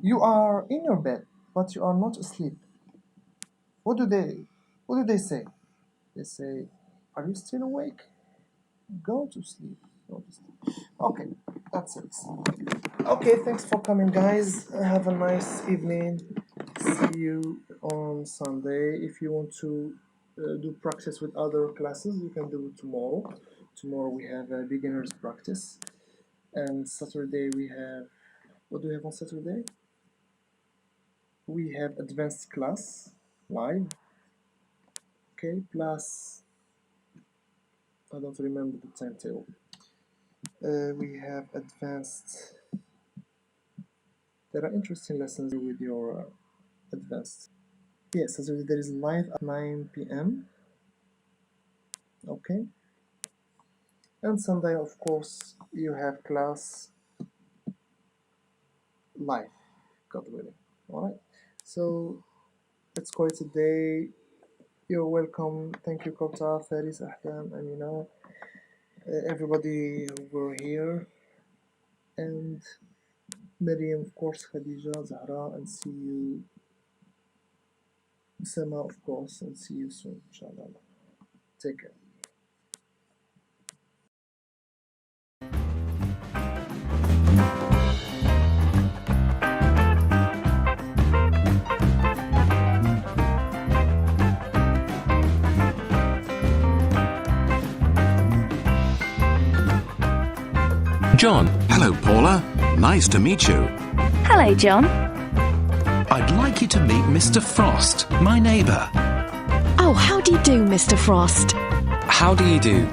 you are in your bed, but you are not asleep. What do they say? They say, are you still awake? Go to sleep. Go to sleep. Okay, that's it. Okay, thanks for coming, guys. Have a nice evening. See you on Sunday. If you want to do practice with other classes, you can do it tomorrow. Tomorrow we have a beginner's practice. And Saturday we have... What do we have on Saturday? We have advanced class, live. Okay, plus... I don't remember the timetable. We have advanced. There are interesting lessons with your advanced. Yes, so there is live at 9 p.m. Okay. And Sunday, of course, you have class live, God willing. Alright. So let's call it a day. You're welcome. Thank you, Kota, Faris, Ahlam, Amina, everybody who were here, and Miriam, of course, Khadija, Zahra, and see you, Sama, of course, and see you soon, inshallah. Take care. John. Hello, Paula. Nice to meet you. Hello, John. I'd like you to meet Mr. Frost, my neighbour. Oh, how do you do, Mr. Frost? How do you do?